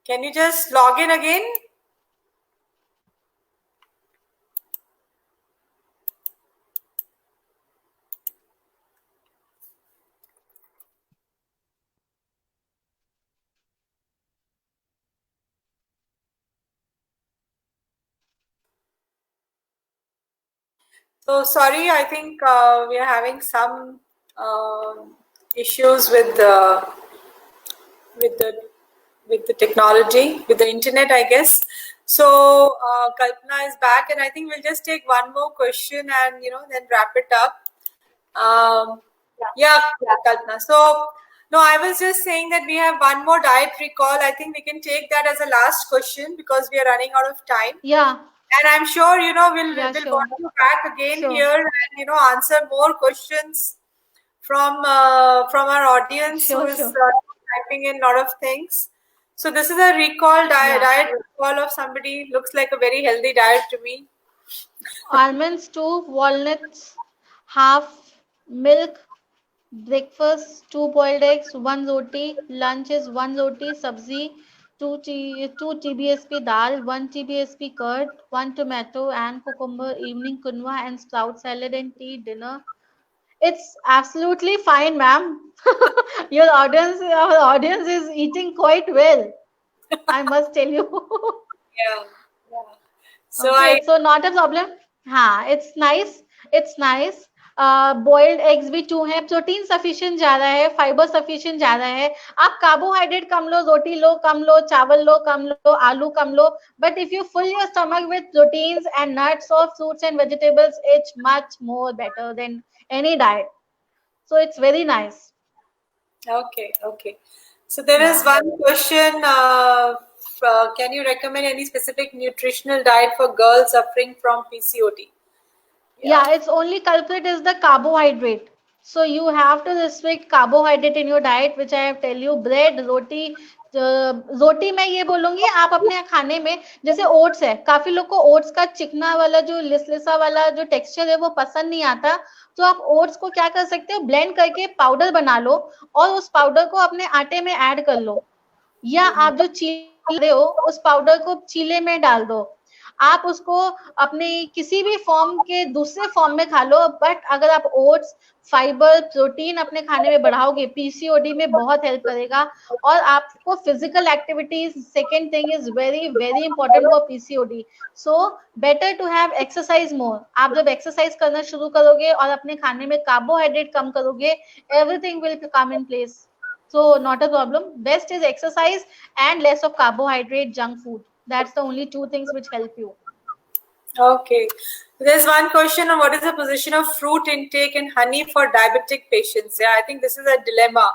can you just log in again? So sorry, I think we are having some issues with the technology, with the internet, I guess. So Kalpana is back, and I think we'll just take one more question and then wrap it up. Yeah, Kalpana. So no, I was just saying that we have one more diet recall. I think we can take that as a last question because we are running out of time. Yeah. And I'm sure we'll sure. want you back again Sure. here and answer more questions from our audience Sure, who is sure. typing in a lot of things. So this is a recall diet recall of somebody looks like a very healthy diet to me. Almonds, 2 walnuts, half milk. Breakfast, 2 boiled eggs, 1 roti. Lunch is 1 roti, sabzi, 2 TBSP dal, 1 TBSP curd, 1 tomato and cucumber. Evening quinoa and sprout salad and tea. Dinner. It's absolutely fine, ma'am. Our audience is eating quite well, I must tell you. Yeah. So Okay, so not a problem. हाँ, it's nice. Boiled eggs भी 2 हैं, protein sufficient जा रहा है, fibre sufficient जा रहा है। आप कार्बोहाइड्रेट कम लो, रोटी लो कम लो, चावल लो कम लो, आलू कम लो, but if you fill your stomach with proteins and nuts और fruits and vegetables, it's much more better than any diet. So it's very nice. Okay. So there is one question. Can you recommend any specific nutritional diet for girls suffering from PCOD? Yeah, its only culprit is the carbohydrate. So you have to restrict carbohydrate in your diet, which I have tell you. Bread, roti. रोटी मैं ये बोलूंगी आप अपने खाने में, जैसे oats है, काफी लोग को ओट्स का चिकना वाला जो लिसलिसा वाला जो टेक्सचर है वो पसंद नहीं आता, तो आप ओट्स को क्या कर सकते हो, ब्लेंड करके पाउडर बना लो और उस पाउडर को अपने आटे में ऐड कर लो, या आप जो चीले रहे हो उस पाउडर को चीले में डाल दो, आप उसको अपने किसी भी फॉर्म के दूसरे फॉर्म में खा लो, बट अगर आप ओट्स, फाइबर, प्रोटीन अपने खाने में बढ़ाओगे, पीसीओडी में बहुत हेल्प करेगा. और आपको physical activities, second thing is very very important for PCOD. So better to have exercise more. आप जब एक्सरसाइज करना शुरू करोगे और अपने खाने में कार्बोहाइड्रेट कम करोगे, everything will come in place. So not a problem. Best is exercise and less of carbohydrate, junk food. That's the only 2 things which help you. Okay. There's one question on what is the position of fruit intake and honey for diabetic patients. Yeah, I think this is a dilemma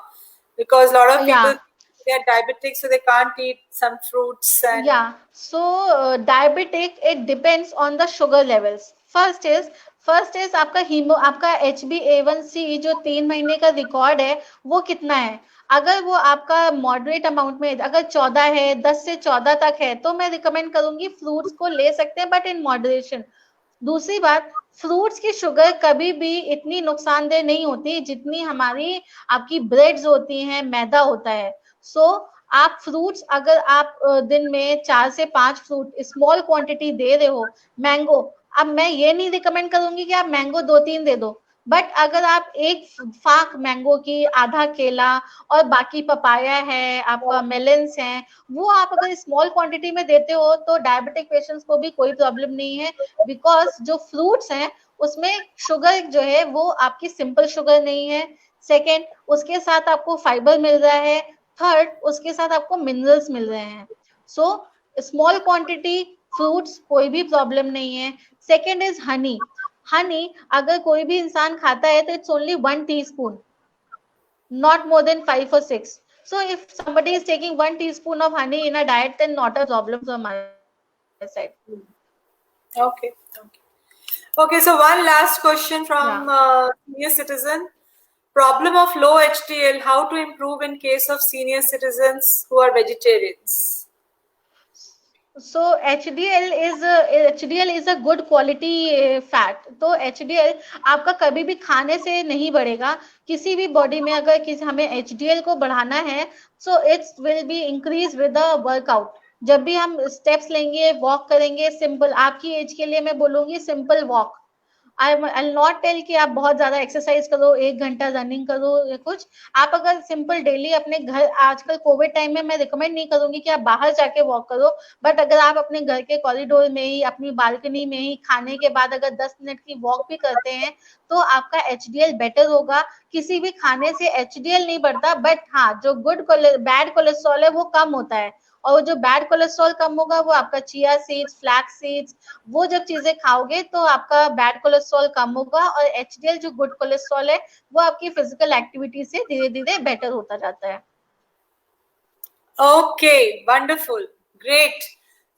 because a lot of people they are diabetic, so they can't eat some fruits. And so diabetic, it depends on the sugar levels. First is आपका HbA1c जो 3 महीने का record है वो कितना है. अगर वो आपका मॉडरेट अमाउंट में, अगर 14 है, 10 से 14 तक है, तो मैं रिकमेंड करूंगी फ्रूट्स को ले सकते हैं, बट इन मॉडरेशन. दूसरी बात, फ्रूट्स की शुगर कभी भी इतनी नुकसानदेह नहीं होती जितनी हमारी आपकी ब्रेड्स होती हैं, मैदा होता है. सो आप फ्रूट्स, अगर आप दिन में 4 से 5 फ्रूट स्मॉल क्वांटिटी दे रहे हो, मैंगो अब मैं ये नहीं रिकमेंड करूंगी कि आप मैंगो 2-3 दे दो, बट अगर आप एक फाक मैंगो की, आधा केला और बाकी पपाया है, आपका मेलन्स है, वो आप अगर स्मॉल क्वांटिटी में देते हो तो डायबिटिक पेशेंट्स को भी कोई प्रॉब्लम नहीं है, बिकॉज जो फ्रूट्स हैं उसमें शुगर जो है वो आपकी सिंपल शुगर नहीं है। सेकेंड, उसके साथ आपको फाइबर मिल रहा है। थर्ड, उसके साथ आपको मिनरल्स मिल रहे हैं। सो स्मॉल क्वांटिटी फ्रूट्स, कोई भी प्रॉब्लम नहीं है। Second is Honey. हनी अगर कोई भी इंसान खाता है तो it's only 1 teaspoon, not more than 5 or 6. So if somebody is taking 1 teaspoon of honey in a diet, then not a problem from my side. Okay. Okay, so one last question from senior citizen. Problem of low HDL, how to improve in case of senior citizens who are vegetarians? So HDL is a good quality fat. तो HDL आपका कभी भी खाने से नहीं बढ़ेगा। किसी भी बॉडी में अगर किसी हमें HDL को बढ़ाना है, so it will be increase with the workout. जब भी हम स्टेप्स लेंगे, वॉक करेंगे, सिंपल, आपकी एज के लिए मैं बोलूंगी simple walk. I not tell कि आप बहुत ज्यादा एक्सरसाइज करो, 1 घंटा रनिंग करो या कुछ। आप अगर सिंपल डेली अपने घर, आजकल कोविड टाइम में मैं रिकमेंड नहीं करूंगी कि आप बाहर जाके वॉक करो, बट अगर आप अपने घर के कॉरिडोर में ही, अपनी बालकनी में ही खाने के बाद अगर 10 मिनट की वॉक भी करते हैं तो आपका HDL बेटर होगा। किसी भी खाने से HDL नहीं बढ़ता, बट हाँ, जो बैड कोलेस्ट्रॉल है वो कम होता है, और जो बैड कोलेस्ट्रॉल कम होगा वो आपका चिया सीड्स, फ्लैक्स सीड्स, वो जब चीजें खाओगे तो आपका बैड कोलेस्ट्रॉल कम होगा, और HDL जो गुड कोलेस्ट्रॉल है वो आपकी फिजिकल एक्टिविटी से धीरे धीरे बेटर होता जाता है। Okay, wonderful, great.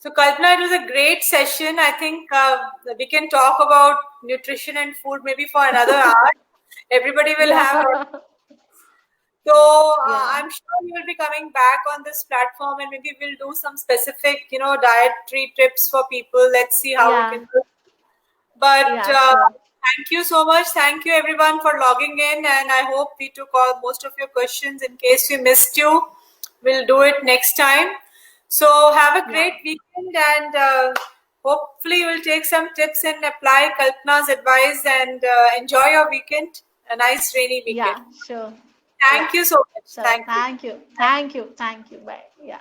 So Kalpana, it was a great session. I think we can talk about nutrition and food maybe for another hour. Everybody will have. So I'm sure you will be coming back on this platform, and maybe we'll do some specific, dietary tips for people. Let's see how we can do. But sure. thank you so much. Thank you everyone for logging in, and I hope we took most of your questions. In case we missed you, we'll do it next time. So have a great weekend, and hopefully you'll take some tips and apply Kalpana's advice, and enjoy your weekend. A nice rainy weekend. Yeah, sure. Thank you so much. Thank you. Bye. Yeah.